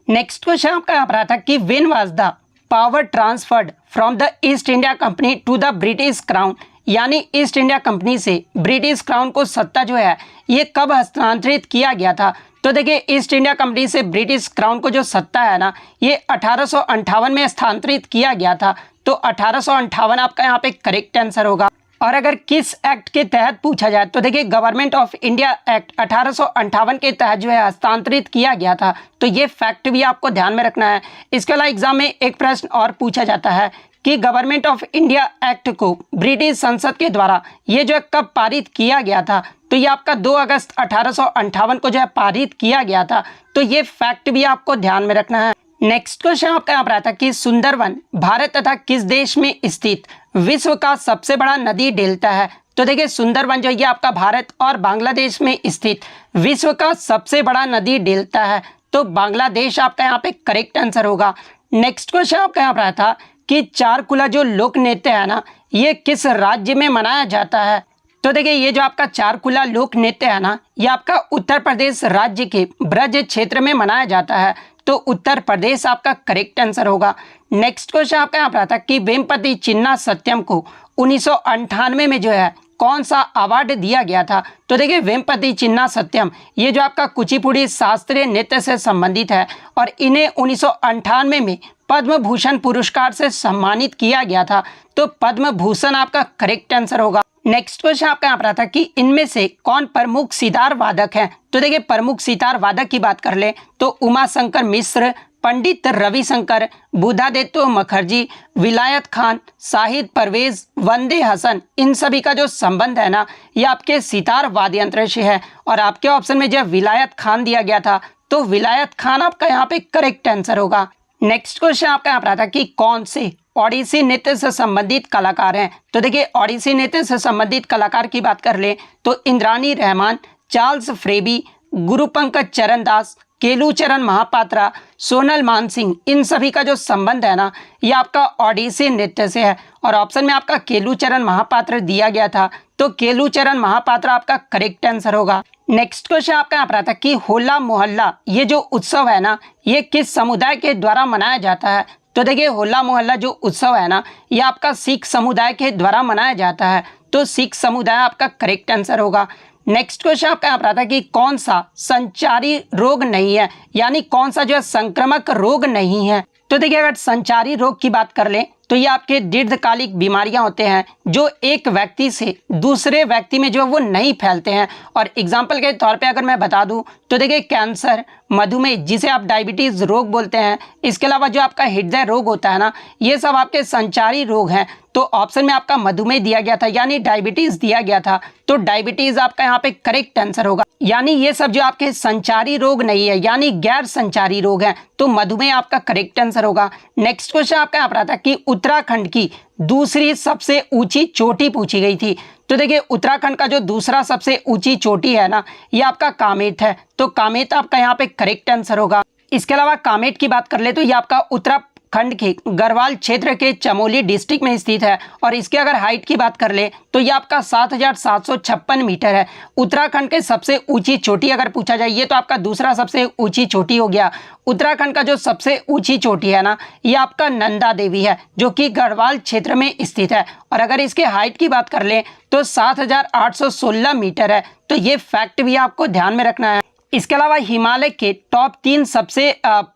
नेक्स्ट क्वेश्चन आपका यहाँ पर आता है कि when was the power transferred from the East India Company to the British Crown, यानी ईस्ट इंडिया कंपनी से ब्रिटिश क्राउन को सत्ता जो है ये कब हस्तांतरित किया गया था। तो देखिए ईस्ट इंडिया कंपनी से ब्रिटिश क्राउन को जो सत्ता है ना ये 1858 में हस्तांतरित किया गया था। तो 1858 आपका यहाँ पे करेक्ट आंसर होगा। और अगर किस एक्ट के तहत पूछा जाए तो देखिए गवर्नमेंट ऑफ इंडिया एक्ट 1858 के तहत जो है हस्तांतरित किया गया था। तो ये फैक्ट भी आपको ध्यान में रखना है। इसके अलावा एग्जाम में एक प्रश्न और पूछा जाता है कि गवर्नमेंट ऑफ इंडिया एक्ट को ब्रिटिश संसद के द्वारा ये जो है कब पारित किया गया था। तो ये आपका 2 अगस्त 1858 को जो है पारित किया गया था। तो ये फैक्ट भी आपको ध्यान में रखना है। नेक्स्ट क्वेश्चन आपका यहाँ पर आता है कि सुंदरवन भारत तथा किस देश में स्थित विश्व का सबसे बड़ा नदी डेल्टा है। तो देखिए सुंदरवन जो ये आपका भारत और बांग्लादेश में स्थित विश्व का सबसे बड़ा नदी डेल्टा है। तो बांग्लादेश आपका यहाँ पे करेक्ट आंसर होगा। नेक्स्ट क्वेश्चन आपका यहाँ पर आया था कि चारकुला जो लोक नृत्य है ना ये किस राज्य में मनाया जाता है। तो देखिए ये जो आपका चारकुला लोक नृत्य है ना ये आपका उत्तर प्रदेश राज्य के ब्रज क्षेत्र में मनाया जाता है। तो उत्तर प्रदेश आपका करेक्ट आंसर होगा। नेक्स्ट क्वेश्चन आपका यहाँ पर आता है कि वेम्पति चिन्ना सत्यम को 1998 में जो है कौन सा अवार्ड दिया गया था। तो देखिए वेम्पति चिन्ना सत्यम ये जो आपका कुचिपुड़ी शास्त्रीय नृत्य से संबंधित है और इन्हें 1998 में पद्म भूषण पुरस्कार से सम्मानित किया गया था। तो पद्म भूषण आपका करेक्ट आंसर होगा। नेक्स्ट क्वेश्चन आपका यहाँ पर आता है कि इनमें से कौन प्रमुख सितार वादक हैं। तो देखिए प्रमुख सितार वादक की बात कर ले तो उमा शंकर मिश्र, पंडित रविशंकर, बुधादित्य मुखर्जी, विलायत खान, शाहिद परवेज, वंदे हसन, इन सभी का जो संबंध है ना ये आपके सितार वाद्य यंत्र से है। और आपके ऑप्शन में जब विलायत खान दिया गया था तो विलायत खान आपका यहाँ पे करेक्ट आंसर होगा। नेक्स्ट क्वेश्चन आपका यहाँ पर आता है कि कौन से ओडिसी नृत्य से संबंधित कलाकार हैं। तो देखिए ओडिसी नृत्य से संबंधित कलाकार की बात कर ले तो इंद्रानी रहमान, चार्ल्स फ्रेबी, गुरुपंकज चरण दास, केलूचरण महापात्रा, सोनल मानसिंह, इन सभी का जो संबंध है ना ये आपका ओडिसी नृत्य से है। और ऑप्शन में आपका केलूचरण महापात्र दिया गया था। तो केलूचरण महापात्र आपका करेक्ट आंसर होगा। नेक्स्ट क्वेश्चन आपका यहाँ पर आता है कि होला मोहल्ला ये जो उत्सव है ना ये किस समुदाय के द्वारा मनाया जाता है। तो देखिए होला मोहल्ला जो उत्सव है ना ये आपका सिख समुदाय के द्वारा मनाया जाता है। तो सिख समुदाय आपका करेक्ट आंसर होगा। नेक्स्ट क्वेश्चन आपका यहाँ पर आता है कि कौन सा संचारी रोग नहीं है, यानी कौन सा जो है संक्रामक रोग नहीं है। तो देखिए अगर संचारी रोग की बात कर लें तो ये आपके दीर्घकालिक बीमारियां होते हैं जो एक व्यक्ति से दूसरे व्यक्ति में जो वो नहीं फैलते हैं। और एग्जाम्पल के तौर पे अगर मैं बता दूं तो देखिए कैंसर, मधुमेह जिसे आप डायबिटीज़ रोग बोलते हैं, इसके अलावा जो आपका हृदय रोग होता है ना ये सब आपके संचारी रोग हैं। तो ऑप्शन में आपका मधुमेह दिया गया था यानी डायबिटीज़ दिया गया था। तो डायबिटीज़ आपका यहाँ पे करेक्ट आंसर होगा। यानी ये सब जो आपके संचारी रोग नहीं है यानी गैर संचारी रोग हैं। तो मधुमेह आपका करेक्ट आंसर होगा। नेक्स्ट क्वेश्चन आपका यहाँ पर आता है कि उत्तराखंड की दूसरी सबसे ऊंची चोटी पूछी गई थी। तो देखिए उत्तराखंड का जो दूसरा सबसे ऊंची चोटी है ना ये आपका कामेट है। तो कामेट आपका यहाँ पे करेक्ट आंसर होगा। इसके अलावा कामेट की बात कर ले तो ये आपका उत्तराखंड के गढ़वाल क्षेत्र के चमोली डिस्ट्रिक्ट में स्थित है। और इसके अगर हाइट की बात कर ले तो ये आपका 7,756 मीटर है। उत्तराखंड के सबसे ऊंची चोटी अगर पूछा जाए ये तो आपका दूसरा सबसे ऊंची चोटी हो गया। उत्तराखंड का जो सबसे ऊंची चोटी है ना ये आपका नंदा देवी है जो कि गढ़वाल क्षेत्र में स्थित है। और अगर इसके हाइट की बात कर ले तो 7,816 मीटर है। तो ये फैक्ट भी आपको ध्यान में रखना है। इसके अलावा हिमालय के टॉप 3 सबसे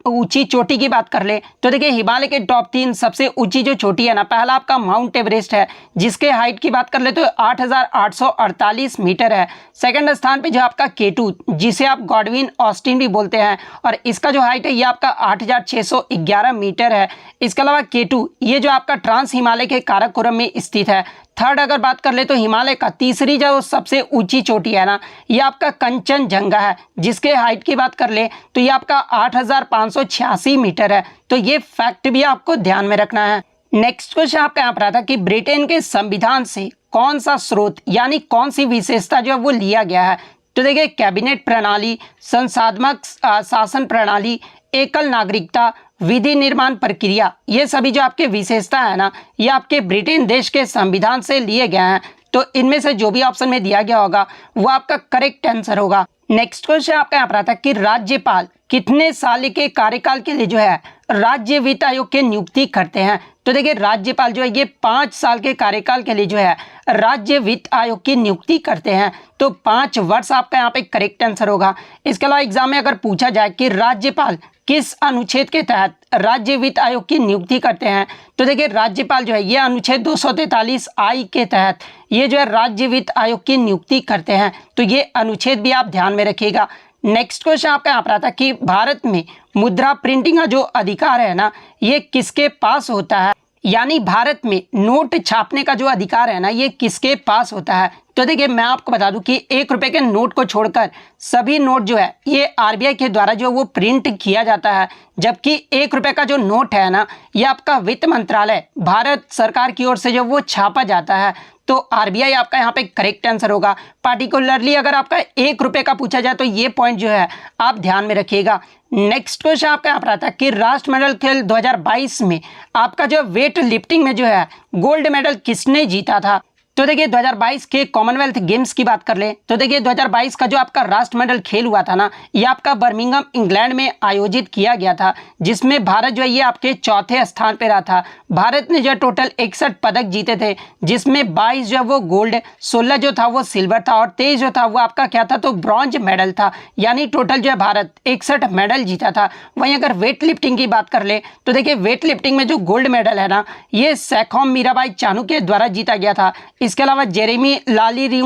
ऊंची चोटी की बात कर ले तो देखिए हिमालय के टॉप 3 सबसे ऊंची जो चोटी है ना पहला आपका माउंट एवरेस्ट है जिसके हाइट की बात कर ले तो 8,848 मीटर है। सेकंड स्थान पे जो आपका K2 जिसे आप गॉडविन ऑस्टिन भी बोलते हैं और इसका जो हाइट है ये आपका 8,611 मीटर है। इसके अलावा K2 ये जो आपका ट्रांस हिमालय के काराकोरम में स्थित है। थर्ड अगर बात कर ले तो हिमालय का तीसरी जो सबसे ऊंची चोटी है ना ये आपका कंचनजंगा है जिसके हाइट की बात कर ले तो ये आपका 8,586 मीटर है। तो ये फैक्ट भी आपको ध्यान में रखना है। नेक्स्ट क्वेश्चन आपका यहाँ पर आता है कि ब्रिटेन के संविधान से कौन सा स्रोत यानी कौन सी विशेषता जो है वो लिया गया है। तो देखिए कैबिनेट प्रणाली, संसाधनात्मक शासन प्रणाली, एकल नागरिकता, विधि निर्माण प्रक्रिया, ये सभी जो आपके विशेषता है ना ये आपके ब्रिटेन देश के संविधान से लिए गए हैं। तो इनमें से जो भी ऑप्शन में दिया गया होगा वो आपका करेक्ट आंसर होगा। नेक्स्ट क्वेश्चन आपका यहाँ पर आता है कि राज्यपाल कितने साल के कार्यकाल के लिए जो है राज्य वित्त आयोग की नियुक्ति करते हैं। तो देखिए राज्यपाल जो है ये 5 साल के कार्यकाल के लिए जो है राज्य वित्त आयोग की नियुक्ति करते हैं। तो 5 वर्ष आपका यहाँ पे करेक्ट आंसर होगा। इसके अलावा एग्जाम में अगर पूछा जाए कि राज्यपाल किस अनुच्छेद के तहत राज्य वित्त आयोग की नियुक्ति करते हैं, तो देखिए राज्यपाल जो है ये अनुच्छेद 243 आई के तहत ये जो है राज्य वित्त आयोग की नियुक्ति करते हैं। तो ये अनुच्छेद भी आप ध्यान में रखिएगा। नेक्स्ट क्वेश्चन आपका यहाँ पर आता है कि भारत में मुद्रा प्रिंटिंग का जो अधिकार है ना ये किसके पास होता है, यानी भारत में नोट छापने का जो अधिकार है ना ये किसके पास होता है। तो देखिए मैं आपको बता दूं कि 1 रुपए के नोट को छोड़कर सभी नोट जो है ये आरबीआई के द्वारा जो वो प्रिंट किया जाता है, जबकि 1 रुपए का जो नोट है ना ये आपका वित्त मंत्रालय भारत सरकार की ओर से जो वो छापा जाता है। तो आरबीआई आपका यहाँ पे करेक्ट आंसर होगा। पार्टिकुलरली अगर आपका 1 रुपए का पूछा जाए तो ये पॉइंट जो है आप ध्यान में रखिएगा। नेक्स्ट क्वेश्चन आपका यहाँ पर आता है कि राष्ट्रमंडल खेल 2022 में आपका जो वेट लिफ्टिंग में जो है गोल्ड मेडल किसने जीता था। तो देखिए 2022 के कॉमनवेल्थ गेम्स की बात कर ले तो देखिए 2022 का जो आपका राष्ट्रमंडल खेल हुआ था ना ये आपका बर्मिंघम इंग्लैंड में आयोजित किया गया था, जिसमें भारत जो है ये आपके चौथे स्थान पे रहा था। भारत ने जो टोटल 61 पदक जीते थे, जिसमें 22 जो वो गोल्ड, 16 जो था वो सिल्वर था और 23 जो था वो आपका क्या था तो ब्रॉन्ज मेडल था, यानी टोटल जो है भारत 61 मेडल जीता था। वहीं अगर वेट लिफ्टिंग की बात कर ले तो देखिए वेट लिफ्टिंग में जो गोल्ड मेडल है ना ये सैखोम मीराबाई चानू के द्वारा जीता गया था। इसके अलावा जेरेमी लालरी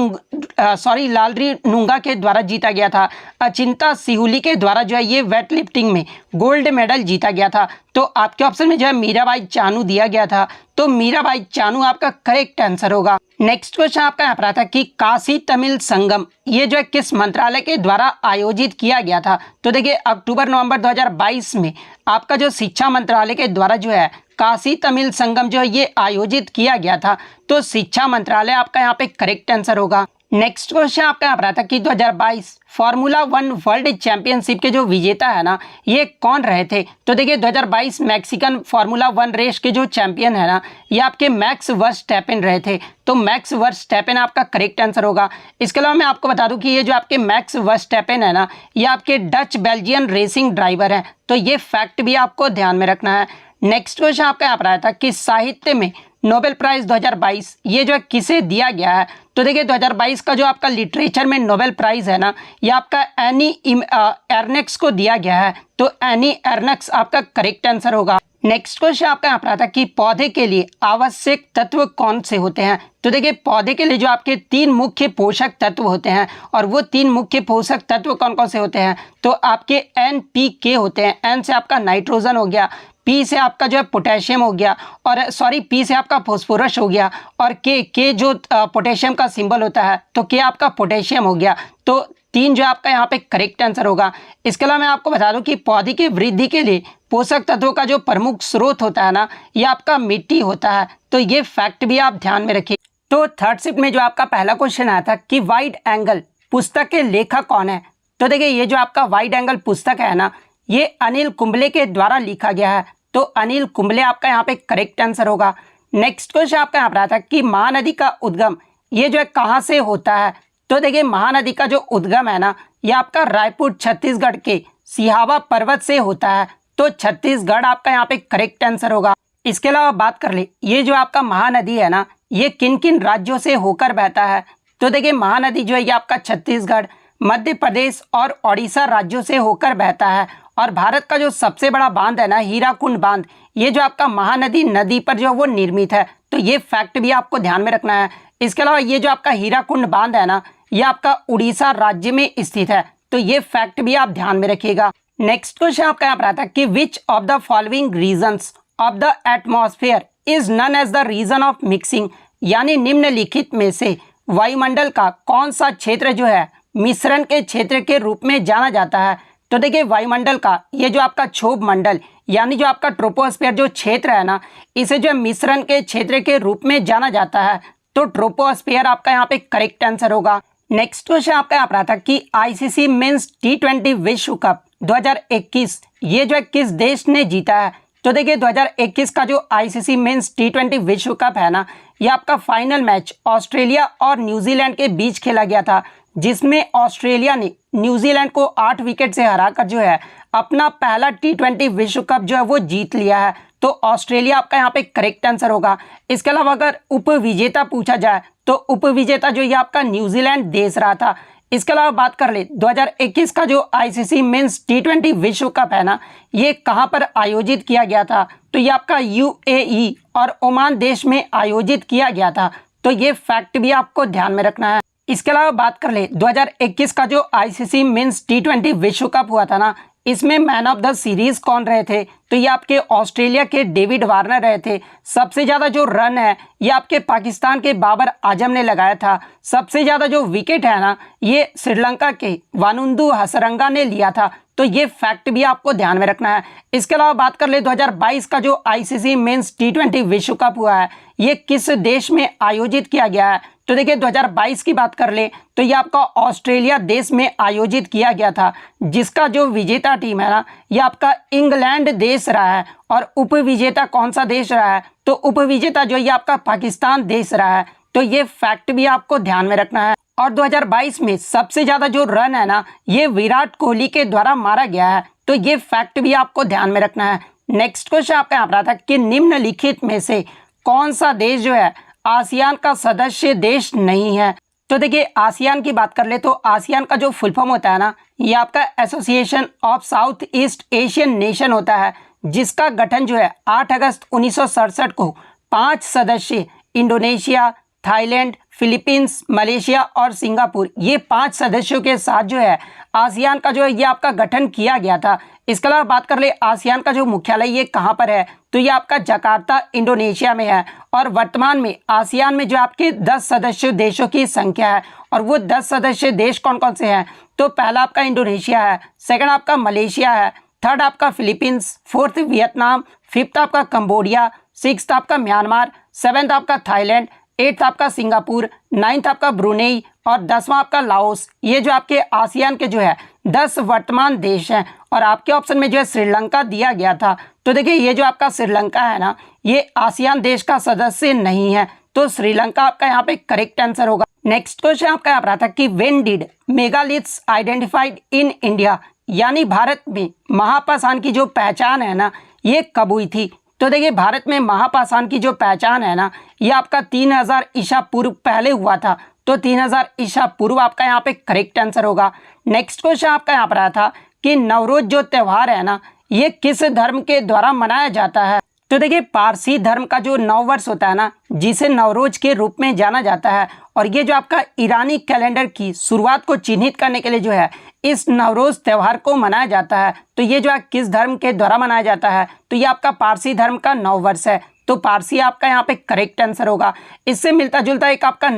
नुंगा के द्वारा जीता गया था। अचिंता सिहुली के द्वारा जो है ये वेट लिफ्टिंग में गोल्ड मेडल जीता गया था। तो आपके ऑप्शन में जो है मीराबाई चानू दिया गया था, तो मीराबाई चानू आपका करेक्ट आंसर होगा। नेक्स्ट क्वेश्चन आपका यहाँ पर आता है कि काशी तमिल संगम ये जो है किस मंत्रालय के द्वारा आयोजित किया गया था। तो देखिए अक्टूबर नवंबर 2022 में आपका जो शिक्षा मंत्रालय के द्वारा जो है काशी तमिल संगम जो है ये आयोजित किया गया था। तो शिक्षा मंत्रालय आपका यहाँ पे करेक्ट आंसर होगा। नेक्स्ट क्वेश्चन आपका यहाँ पर आता है कि 2022 फार्मूला 1 वर्ल्ड चैंपियनशिप के जो विजेता है ना ये कौन रहे थे। तो देखिए 2022 मैक्सिकन फार्मूला 1 रेस के जो चैंपियन है ना ये आपके मैक्स वर्स्टैपेन रहे थे। तो मैक्स वर्स्टैपेन आपका करेक्ट आंसर होगा। इसके अलावा मैं आपको बता दूं कि ये जो आपके मैक्स वर्स्टैपेन है ना ये आपके डच बेल्जियन रेसिंग ड्राइवर हैं। तो ये फैक्ट भी आपको ध्यान में रखना है। नेक्स्ट क्वेश्चन आपका यहाँ पर आया था कि साहित्य में नोबेल प्राइज 2022 ये जो है किसे दिया गया है। तो देखिए 2022 का जो आपका लिटरेचर में नोबेल प्राइज है ना ये आपका एनी एर्नेक्स को दिया गया है। तो एनी एर्नेक्स आपका करेक्ट आंसर होगा। नेक्स्ट क्वेश्चन आपका यहाँ पर आता है कि पौधे के लिए आवश्यक तत्व कौन से होते हैं। तो देखिए पौधे के लिए जो आपके 3 मुख्य पोषक तत्व होते हैं, और वो 3 मुख्य पोषक तत्व कौन कौन से होते हैं। तो आपके NPK होते हैं। N से आपका नाइट्रोजन हो गया, P से आपका जो है पोटेशियम हो गया, और P से आपका फॉस्फोरस हो गया, और K जो पोटेशियम का सिंबल होता है तो K आपका पोटेशियम हो गया। तो 3 जो आपका यहाँ पे करेक्ट आंसर होगा। इसके अलावा मैं आपको बता दूं कि पौधे की वृद्धि के लिए पोषक तत्वों का जो प्रमुख स्रोत होता है ना ये आपका मिट्टी होता है। तो ये फैक्ट भी आप ध्यान में रखिए। तो थर्ड शिफ्ट में जो आपका पहला क्वेश्चन आया था कि वाइड एंगल पुस्तक के लेखक कौन है। तो देखिए ये जो आपका वाइड एंगल पुस्तक है ना ये अनिल कुंबले के द्वारा लिखा गया है। तो अनिल कुंबले आपका यहाँ पे करेक्ट आंसर होगा। नेक्स्ट क्वेश्चन आपका यहाँ पर आता है कि महानदी का उद्गम ये जो है कहाँ से होता है। तो देखिए महानदी का जो उद्गम है ना ये आपका रायपुर छत्तीसगढ़ के सिहावा पर्वत से होता है। तो छत्तीसगढ़ आपका यहाँ पे करेक्ट आंसर होगा। इसके अलावा बात कर ले ये जो आपका महानदी है ना ये किन किन राज्यों से होकर बहता है। तो देखिए महानदी जो है ये आपका छत्तीसगढ़, मध्य प्रदेश और ओडिशा राज्यों से होकर बहता है। और भारत का जो सबसे बड़ा बांध है ना हीराकुंड बांध ये जो आपका महानदी नदी पर जो वो निर्मित है। तो ये फैक्ट भी आपको ध्यान में रखना है। इसके अलावा ये जो आपका हीराकुंड बांध है ना ये आपका उड़ीसा राज्य में स्थित है। तो ये फैक्ट भी आप ध्यान में रखिएगा। नेक्स्ट क्वेश्चन आपका यहाँ पर आता है कि which of the following regions of the atmosphere is known as the region of mixing, यानी निम्नलिखित में से वायुमंडल का कौन सा क्षेत्र जो है मिश्रण के क्षेत्र के रूप में जाना जाता है। तो देखिए वायुमंडल का ये जो आपका क्षोभ मंडल यानी जो आपका ट्रोपोस्फेयर जो क्षेत्र है ना इसे जो मिश्रण के क्षेत्र के रूप में जाना जाता है। तो ट्रोपोस्फेयर आपका यहाँ पे करेक्ट आंसर होगा। नेक्स्ट क्वेश्चन आपका यहाँ पर आता है कि आईसीसी मेंस T20 विश्व कप 2021 ये जो है किस देश ने जीता है। तो देखिए 2021 का जो आईसीसी मेंस T20 विश्व कप है ना ये आपका फाइनल मैच ऑस्ट्रेलिया और न्यूजीलैंड के बीच खेला गया था, जिसमें ऑस्ट्रेलिया ने न्यूजीलैंड को 8 विकेट से हराकर जो है अपना पहला T20 विश्व कप जो है वो जीत लिया है। तो ऑस्ट्रेलिया आपका यहाँ पे करेक्ट आंसर होगा। इसके अलावा अगर उपविजेता पूछा जाए तो उपविजेता जो ये आपका न्यूजीलैंड देश रहा था। इसके अलावा बात कर ले 2021 का जो आईसीसी मेंस T20 विश्व कप है ना, ये कहाँ पर आयोजित किया गया था, तो ये आपका यूएई और ओमान देश में आयोजित किया गया था। तो ये फैक्ट भी आपको ध्यान में रखना है। इसके अलावा बात कर ले 2021 का जो आईसीसी मेंस T20 विश्व कप हुआ था ना, इसमें मैन ऑफ द सीरीज कौन रहे थे, तो ये आपके ऑस्ट्रेलिया के डेविड वार्नर रहे थे। सबसे ज़्यादा जो रन है ये आपके पाकिस्तान के बाबर आजम ने लगाया था। सबसे ज़्यादा जो विकेट है ना, ये श्रीलंका के वानुंदु हसरंगा ने लिया था। तो ये फैक्ट भी आपको ध्यान में रखना है। इसके अलावा बात कर ले 2022 का जो आईसीसी मेंस T20 विश्व कप हुआ है, ये किस देश में आयोजित किया गया है, तो देखिए 2022 की बात कर ले तो ये आपका ऑस्ट्रेलिया देश में आयोजित किया गया था, जिसका जो विजेता टीम है ना, ये आपका इंग्लैंड देश रहा है। और उपविजेता कौन सा देश रहा है, तो उपविजेता जो ये आपका पाकिस्तान देश रहा है। तो ये फैक्ट भी आपको ध्यान में रखना है। और 2022 में सबसे ज़्यादा जो रन है ना, ये विराट कोहली के द्वारा मारा गया है। तो ये फैक्ट भी आपको ध्यान में रखना है। नेक्स्ट क्वेश्चन आपका यहाँ पर आता है कि निम्नलिखित में से कौन सा देश जो है आसियान का सदस्य देश नहीं है। तो देखिए आसियान की बात कर ले तो आसियान का जो फुल फॉर्म होता है ना, ये आपका association of south east Asian nation होता है, जिसका गठन जो है 8 अगस्त 1967 को 5 सदस्य इंडोनेशिया, थाईलैंड, फिलीपींस, मलेशिया और सिंगापुर, ये 5 सदस्यों के साथ जो है आसियान का जो है ये आपका गठन किया गया था। इसके अलावा बात कर ले आसियान का जो मुख्यालय ये कहाँ पर है, तो ये आपका जकार्ता इंडोनेशिया में है। और वर्तमान में आसियान में जो आपके 10 सदस्य देशों की संख्या है, और वो 10 सदस्य देश कौन कौन से हैं, तो पहला आपका इंडोनेशिया है, सेकंड आपका मलेशिया है, थर्ड आपका फिलीपींस, फोर्थ वियतनाम, फिफ्थ आपका कंबोडिया, सिक्स्थ आपका म्यांमार, सेवेंथ आपका थाईलैंड, 8th आपका सिंगापुर, 9th आपका ब्रुनेई और 10वां आपका लाओस। ये जो आपके आसियान के जो है 10 वर्तमान देश हैं। और आपके ऑप्शन में जो है श्रीलंका दिया गया था। तो देखिए ये जो आपका श्रीलंका है ना, ये आसियान देश का सदस्य नहीं है। तो श्रीलंका आपका यहाँ पे करेक्ट आंसर होगा। नेक्स्ट क्वेश्चन आपका यहाँ पर आता है कि when did megaliths identified in India, यानी भारत में महापाषाण की जो पहचान है ना, ये कब हुई थी। तो देखिए भारत में महापाषाण की जो पहचान है ना, ये आपका 3000 ईसा पूर्व पहले हुआ था। तो 3000 ईसा पूर्व आपका यहाँ पे करेक्ट आंसर होगा। नेक्स्ट क्वेश्चन आपका यहाँ पर आया था कि नवरोज जो त्यौहार है ना, ये किस धर्म के द्वारा मनाया जाता है। तो देखिए पारसी धर्म का जो नववर्ष होता है ना, जिसे नवरोज के रूप में जाना जाता है, और ये जो आपका ईरानी कैलेंडर की शुरुआत को चिन्हित करने के लिए जो है इस नवरोज त्यौहार को मनाया जाता है। तो ये जो है किस धर्म के द्वारा मनाया जाता है, तो ये आपका पारसी धर्म का नववर्ष है। तो पारसी आपका यहाँ पे करेक्ट आंसर होगा। इससे मिलता जुलता एक आपका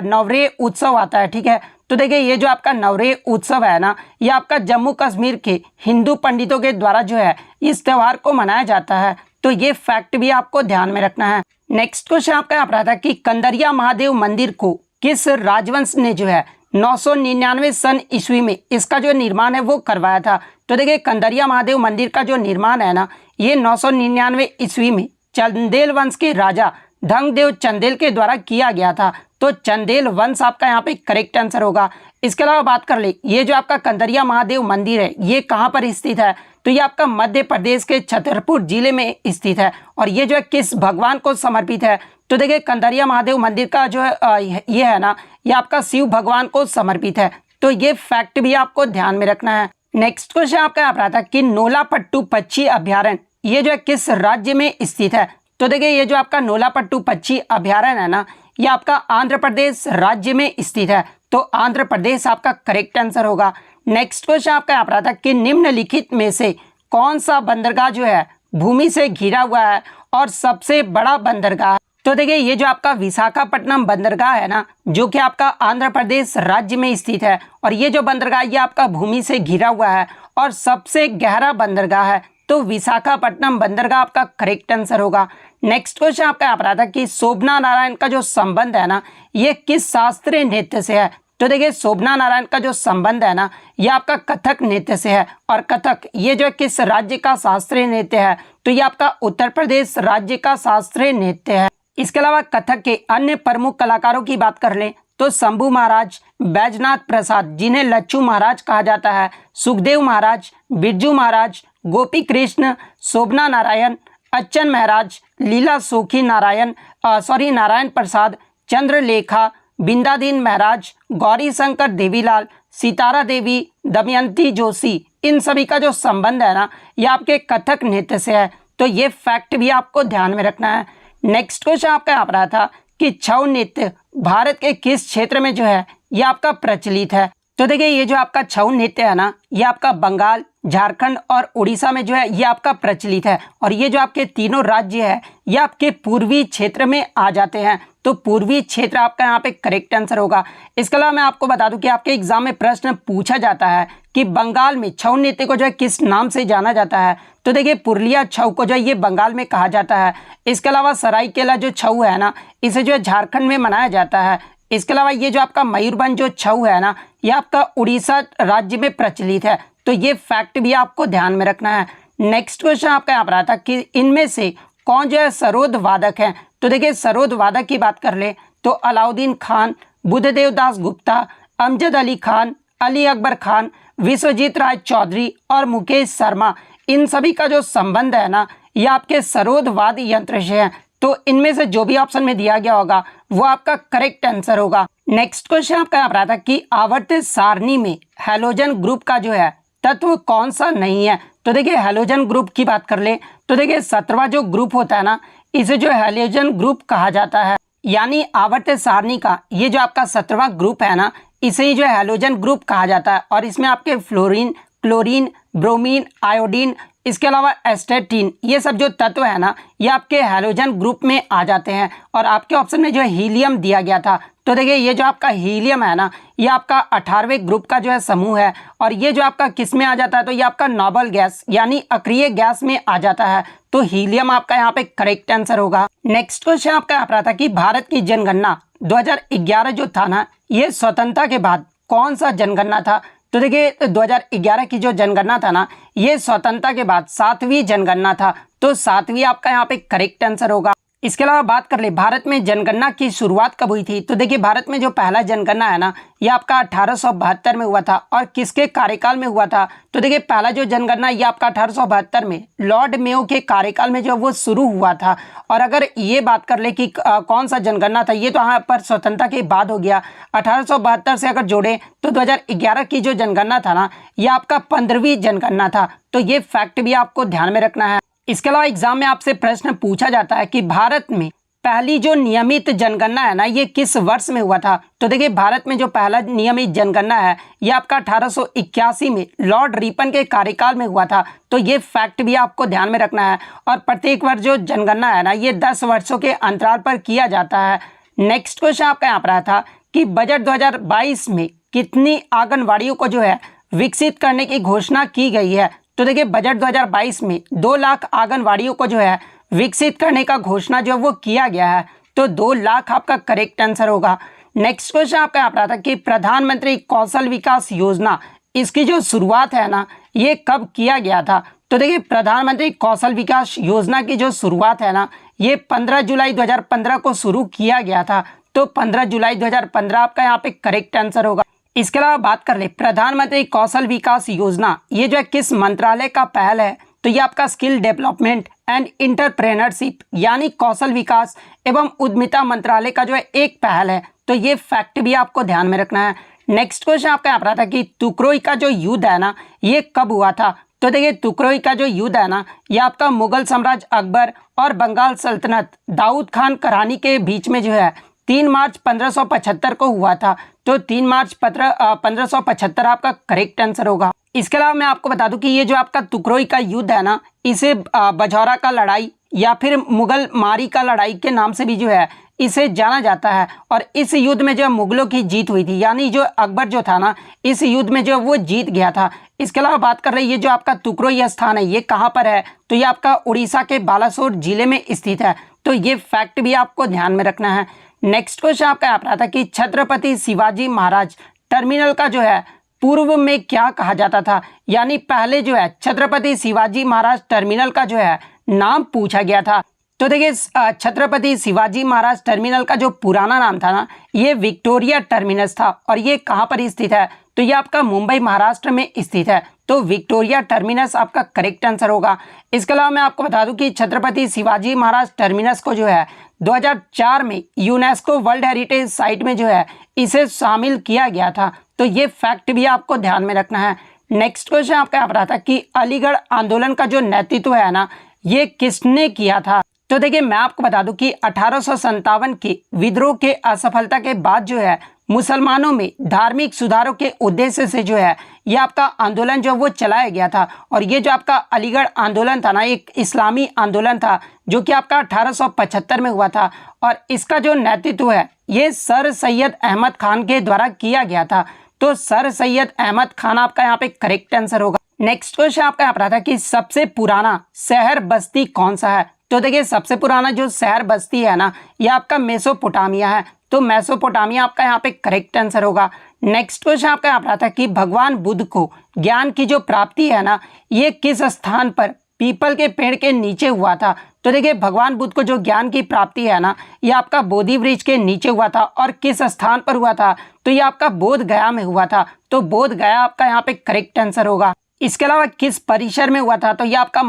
नवरेह उत्सव आता है, ठीक है। तो देखिए ये जो आपका नवरेह उत्सव है ना, ये आपका जम्मू कश्मीर के हिंदू पंडितों के द्वारा जो है इस त्यौहार को मनाया जाता है। तो ये फैक्ट भी आपको ध्यान में रखना है। नेक्स्ट क्वेश्चन आपका यहाँ पर आता है कि कंदरिया महादेव मंदिर को किस राजवंश ने जो है 999 सन ईस्वी में इसका जो निर्माण है वो करवाया था। तो देखिए कंदरिया महादेव मंदिर का जो निर्माण है ना, ये 999 ईस्वी में चंदेल वंश के राजा धंगदेव चंदेल के द्वारा किया गया था। तो चंदेल वंश आपका यहाँ पे करेक्ट आंसर होगा। इसके अलावा बात कर ले ये जो आपका कंदरिया महादेव मंदिर है ये कहाँ पर स्थित है, तो ये आपका मध्य प्रदेश के छतरपुर जिले में स्थित है। और ये जो है किस भगवान को समर्पित है, तो देखिए कंदरिया महादेव मंदिर का जो है ये है ना, ये आपका शिव भगवान को समर्पित है। तो ये फैक्ट भी आपको ध्यान में रखना है। नेक्स्ट क्वेश्चन आपका यहाँ पर आता है कि नोलापट्टू पक्षी अभ्यारण्य ये जो है किस राज्य में स्थित है। तो देखिए ये जो आपका नोलापट्टू पक्षी अभ्यारण्य है ना, ये आपका आंध्र प्रदेश राज्य में स्थित है। तो आंध्र प्रदेश आपका करेक्ट आंसर होगा। नेक्स्ट क्वेश्चन आपका यहाँ पर आता है कि निम्नलिखित में से कौन सा बंदरगाह जो है भूमि से घिरा हुआ है और सबसे बड़ा बंदरगाह है। तो देखिए ये जो आपका विशाखापट्टनम बंदरगाह है ना, जो कि आपका आंध्र प्रदेश राज्य में स्थित है, और ये जो बंदरगाह ये आपका भूमि से घिरा हुआ है और सबसे गहरा बंदरगाह है। तो विशाखापट्टनम बंदरगाह आपका करेक्ट आंसर होगा। नेक्स्ट क्वेश्चन आपका यहाँ पर आता है कि शोभना नारायण का जो संबंध है ना, ये किस शास्त्रीय नृत्य से है। तो देखिए शोभना नारायण का जो संबंध है ना, ये आपका कथक नृत्य से है। और कथक ये जो किस राज्य का शास्त्रीय नृत्य है, तो ये आपका उत्तर प्रदेश राज्य का शास्त्रीय नृत्य है। इसके अलावा कथक के अन्य प्रमुख कलाकारों की बात कर लें तो शंभू महाराज, बैजनाथ प्रसाद जिन्हें लच्छू महाराज कहा जाता है, सुखदेव महाराज, बिरजू महाराज, गोपी कृष्ण, शोभना नारायण, अच्चन महाराज, लीला सोखी नारायण प्रसाद, चंद्रलेखा, बिंदादीन महाराज, गौरी शंकर देवीलाल, सितारा देवी, दमयंती जोशी, इन सभी का जो संबंध है ना ये आपके कथक नृत्य से है। तो ये फैक्ट भी आपको ध्यान में रखना है। नेक्स्ट क्वेश्चन आपका यहाँ पर रहा था कि छऊ नृत्य भारत के किस क्षेत्र में जो है ये आपका प्रचलित है। तो देखिए ये जो आपका छऊ नृत्य है ना ये आपका बंगाल, झारखंड और उड़ीसा में जो है ये आपका प्रचलित है। और ये जो आपके तीनों राज्य है ये आपके पूर्वी क्षेत्र में आ जाते हैं। तो पूर्वी क्षेत्र आपका यहाँ पे करेक्ट आंसर होगा। इसके अलावा मैं आपको बता दूं कि आपके एग्जाम में प्रश्न पूछा जाता है कि बंगाल में छऊ नृत्य को जो है किस नाम से जाना जाता है। तो देखिए पुरलिया छऊ को जो है ये बंगाल में कहा जाता है। इसके अलावा सरायकेला जो छऊ है ना इसे जो है झारखंड में मनाया जाता है। इसके अलावा ये जो आपका मयूरभंज जो छऊ है ना ये आपका उड़ीसा राज्य में प्रचलित है। तो ये फैक्ट भी आपको ध्यान में रखना है। नेक्स्ट क्वेश्चन आपका यहाँ पर आता है कि इनमें से कौन जो है सरोद वादक है। तो देखिए सरोद वादक की बात कर ले तो अलाउद्दीन खान, बुद्धदेव दास गुप्ता, अमजद अली खान, अली अकबर खान, विश्वजीत राय चौधरी और मुकेश शर्मा, इन सभी का जो संबंध है ना ये आपके सरोद वाद्य यंत्र से है। तो इनमें से जो भी ऑप्शन में दिया गया होगा वो आपका करेक्ट आंसर होगा। नेक्स्ट क्वेश्चन आपका यहाँ पर आता है कि आवर्त सारणी में हैलोजन ग्रुप का जो है तत्व कौन सा नहीं है। तो देखिए हैलोजन ग्रुप की बात कर ले तो देखिए 17वां जो ग्रुप होता है ना इसे जो हैलोजन ग्रुप कहा जाता है। यानी आवर्त सारणी का ये जो आपका 17वां ग्रुप है ना इसे ही जो है हैलोजन ग्रुप कहा जाता है। और इसमें आपके फ्लोरीन, क्लोरीन, ब्रोमीन, आयोडीन, इसके अलावा एस्टेटिन, ये सब जो तत्व है ना ये आपके हैलोजन ग्रुप में आ जाते हैं। और आपके ऑप्शन में जो है हीलियम दिया गया था। तो देखिए ये जो आपका हीलियम है ना ये आपका 18वें ग्रुप का जो है समूह है। और ये जो आपका किस में आ जाता है तो ये आपका नोबल गैस यानी अक्रिय गैस में आ जाता है। तो हीलियम आपका यहाँ पे करेक्ट आंसर होगा। नेक्स्ट क्वेश्चन आपका यहाँ पर आता है कि भारत की जनगणना 2011 जो था ना ये स्वतंत्रता के बाद कौन सा जनगणना था। तो देखिए 2011 की जो जनगणना था ना ये स्वतंत्रता के बाद 7वीं जनगणना था। तो 7वीं आपका यहाँ पे करेक्ट आंसर होगा। इसके अलावा बात कर ले भारत में जनगणना की शुरुआत कब हुई थी। तो देखिए भारत में जो पहला जनगणना है ना ये आपका 1872 में हुआ था। और किसके कार्यकाल में हुआ था। तो देखिए पहला जो जनगणना ये आपका 1872 में लॉर्ड मेयो के कार्यकाल में जो वो शुरू हुआ था। और अगर ये बात कर ले कि कौन सा जनगणना था ये तो यहाँ पर स्वतंत्रता के बाद हो गया। 1872 से अगर जोड़े तो 2011 की जो जनगणना था ना ये आपका 15वीं जनगणना था। तो ये फैक्ट भी आपको ध्यान में रखना है। इसके अलावा एग्जाम में आपसे प्रश्न पूछा जाता है कि भारत में पहली जो नियमित जनगणना है ना ये किस वर्ष में हुआ था। तो देखिए भारत में जो पहला नियमित जनगणना है ये आपका 1881 में लॉर्ड रिपन के कार्यकाल में हुआ था। तो ये फैक्ट भी आपको ध्यान में रखना है। और प्रत्येक वर्ष जो जनगणना है ना ये 10 वर्षों के अंतराल पर किया जाता है। नेक्स्ट क्वेश्चन आपका यहाँ पर आया था कि बजट 2022 में कितनी आंगनबाड़ियों को जो है विकसित करने की घोषणा की गई है। तो देखिए बजट 2022 में 2 लाख आंगनबाड़ियों को जो है विकसित करने का घोषणा जो वो किया गया है। तो 2 लाख आपका करेक्ट आंसर होगा। नेक्स्ट क्वेश्चन आपका यहाँ पर आता है कि प्रधानमंत्री कौशल विकास योजना इसकी जो शुरुआत है ना ये कब किया गया था। तो देखिए प्रधानमंत्री कौशल विकास योजना की जो शुरुआत है ना ये 15 जुलाई 2015 को शुरू किया गया था। तो 15 जुलाई 2015 आपका यहाँ पे करेक्ट आंसर होगा। इसके अलावा बात कर ले प्रधानमंत्री कौशल विकास योजना ये जो है किस मंत्रालय का पहल है। तो ये आपका स्किल डेवलपमेंट एंड इंटरप्रेन्योरशिप यानी कौशल विकास एवं उद्यमिता मंत्रालय का जो है एक पहल है। तो ये फैक्ट भी आपको ध्यान में रखना है। नेक्स्ट क्वेश्चन आपका यहाँ पर आता है कि तुकरोई का जो युद्ध है ना ये कब हुआ था। तो देखिए तुकरोई का जो युद्ध है ना ये आपका मुगल साम्राज्य अकबर और बंगाल सल्तनत दाऊद खान करानी के बीच में जो है 3 मार्च 1575 को हुआ था। तो 3 मार्च 1575 आपका करेक्ट आंसर होगा। इसके अलावा मैं आपको बता दूं कि ये जो आपका तुकरोई का युद्ध है ना इसे बजौरा का लड़ाई या फिर मुगल मारी का लड़ाई के नाम से भी जो है इसे जाना जाता है। और इस युद्ध में जो मुगलों की जीत हुई थी यानी जो अकबर जो था ना इस युद्ध में जो वो जीत गया था। इसके अलावा बात कर रहे हैं ये जो आपका तुकरोई स्थान है ये कहाँ पर है। तो ये आपका उड़ीसा के बालासोर जिले में स्थित है। तो ये फैक्ट भी आपको ध्यान में रखना है। नेक्स्ट क्वेश्चन आपका यहाँ पर आता है कि छत्रपति शिवाजी महाराज टर्मिनल का जो है पूर्व में क्या कहा जाता था। यानी पहले जो है छत्रपति शिवाजी महाराज टर्मिनल का जो है नाम पूछा गया था। तो देखिए छत्रपति शिवाजी महाराज टर्मिनल का जो पुराना नाम था ना, ये विक्टोरिया टर्मिनस था और ये कहाँ पर स्थित है, तो ये आपका मुंबई महाराष्ट्र में स्थित है। तो विक्टोरिया टर्मिनस आपका करेक्ट आंसर होगा। इसके अलावा मैं आपको बता दूं कि छत्रपति शिवाजी महाराज टर्मिनस को जो है 2004 में यूनेस्को वर्ल्ड हेरिटेज साइट में जो है इसे शामिल किया गया था। तो ये फैक्ट भी आपको ध्यान में रखना है। नेक्स्ट क्वेश्चन आपका यहाँ पर आता है कि अलीगढ़ आंदोलन का जो नेतृत्व है ना, ये किसने किया था। तो देखिए मैं आपको बता दूं कि 1857 के विद्रोह के असफलता के बाद जो है मुसलमानों में धार्मिक सुधारों के उद्देश्य से जो है ये आपका आंदोलन जो वो चलाया गया था। और ये जो आपका अलीगढ़ आंदोलन था ना, एक इस्लामी आंदोलन था जो कि आपका 1875 में हुआ था और इसका जो नेतृत्व है ये सर सैयद अहमद खान के द्वारा किया गया था। तो सर सैयद अहमद खान आपका यहाँ पे करेक्ट आंसर होगा। नेक्स्ट क्वेश्चन आपका यहाँ पर आता है कि सबसे पुराना शहर बस्ती कौन सा है। तो देखिए सबसे पुराना जो शहर बस्ती है ना, ये आपका मेसोपोटामिया है। तो मेसोपोटामिया आपका यहाँ पे करेक्ट आंसर होगा। नेक्स्ट क्वेश्चन आपका यहाँ पर आता है कि भगवान बुद्ध को ज्ञान की जो प्राप्ति है ना, ये किस स्थान पर पीपल के पेड़ के नीचे हुआ था। तो देखिए भगवान बुद्ध को जो ज्ञान की प्राप्ति है ना, ये आपका बोधि वृक्ष के नीचे हुआ था। और किस स्थान पर हुआ था, तो ये आपका बोध गया में हुआ था। तो बोध गया आपका यहाँ पे करेक्ट आंसर होगा। इसके अलावा किस परिसर में हुआ था, तो ये आपका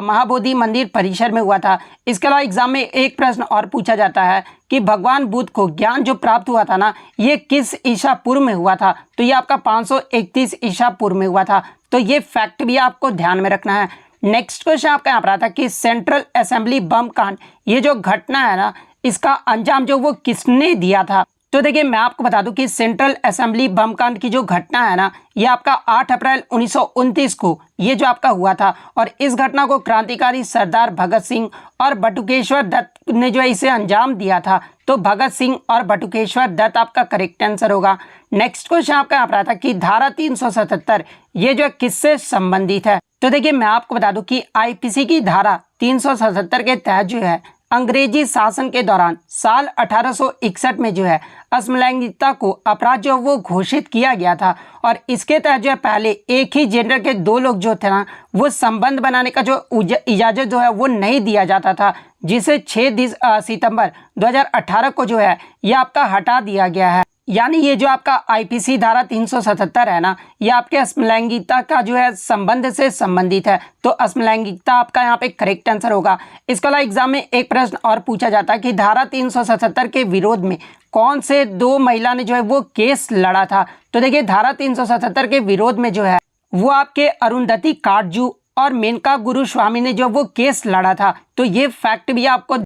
महाबोधि मंदिर परिसर में हुआ था। इसके अलावा एग्जाम में एक प्रश्न और पूछा जाता है कि भगवान बुद्ध को ज्ञान जो प्राप्त हुआ था ना, ये किस ईसा पूर्व में हुआ था। तो ये आपका 531 ईसा पूर्व में हुआ था। तो ये फैक्ट भी आपको ध्यान में रखना है। नेक्स्ट क्वेश्चन आपका यहाँ पर आता है कि सेंट्रल असेंबली बम कांड, ये जो घटना है ना, इसका अंजाम जो वो किसने दिया था। तो देखिए मैं आपको बता दूं कि सेंट्रल असेंबली बम कांड की जो घटना है ना, ये आपका 8 अप्रैल 1929 को ये जो आपका हुआ था। और इस घटना को क्रांतिकारी सरदार भगत सिंह और बटुकेश्वर दत्त ने जो है इसे अंजाम दिया था। तो भगत सिंह और बटुकेश्वर दत्त आपका करेक्ट आंसर होगा। नेक्स्ट क्वेश्चन आपका यहाँ पर आता है कि धारा 377 ये जो किससे संबंधित है। तो देखिए मैं आपको बता दूं कि आईपीसी की धारा 377 के तहत जो है अंग्रेजी शासन के दौरान साल 1861 में जो है असमलैंगिकता को अपराध जो वो घोषित किया गया था। और इसके तहत जो है पहले एक ही जेंडर के दो लोग जो थे ना, वो संबंध बनाने का जो इजाज़त जो है वो नहीं दिया जाता था, जिसे 6 सितंबर 2018 को जो है ये आपका हटा दिया गया है। यानी ये जो आपका आईपीसी धारा 377 है ना, ये आपके असमलैंगिकता का जो है संबंध से संबंधित है। तो असमलैंगिकता आपका यहाँ पे करेक्ट आंसर होगा। इसके अलावा एग्जाम में एक प्रश्न और पूछा जाता है कि धारा 377 के विरोध में कौन से दो महिला ने जो है वो केस लड़ा था। तो देखिए धारा 377 के विरोध में जो है वो आपके अरुंधति काटजू और मेनका गुरुस्वामी ने जो वो केस लड़ा था। तो ये फैक्ट भी आपको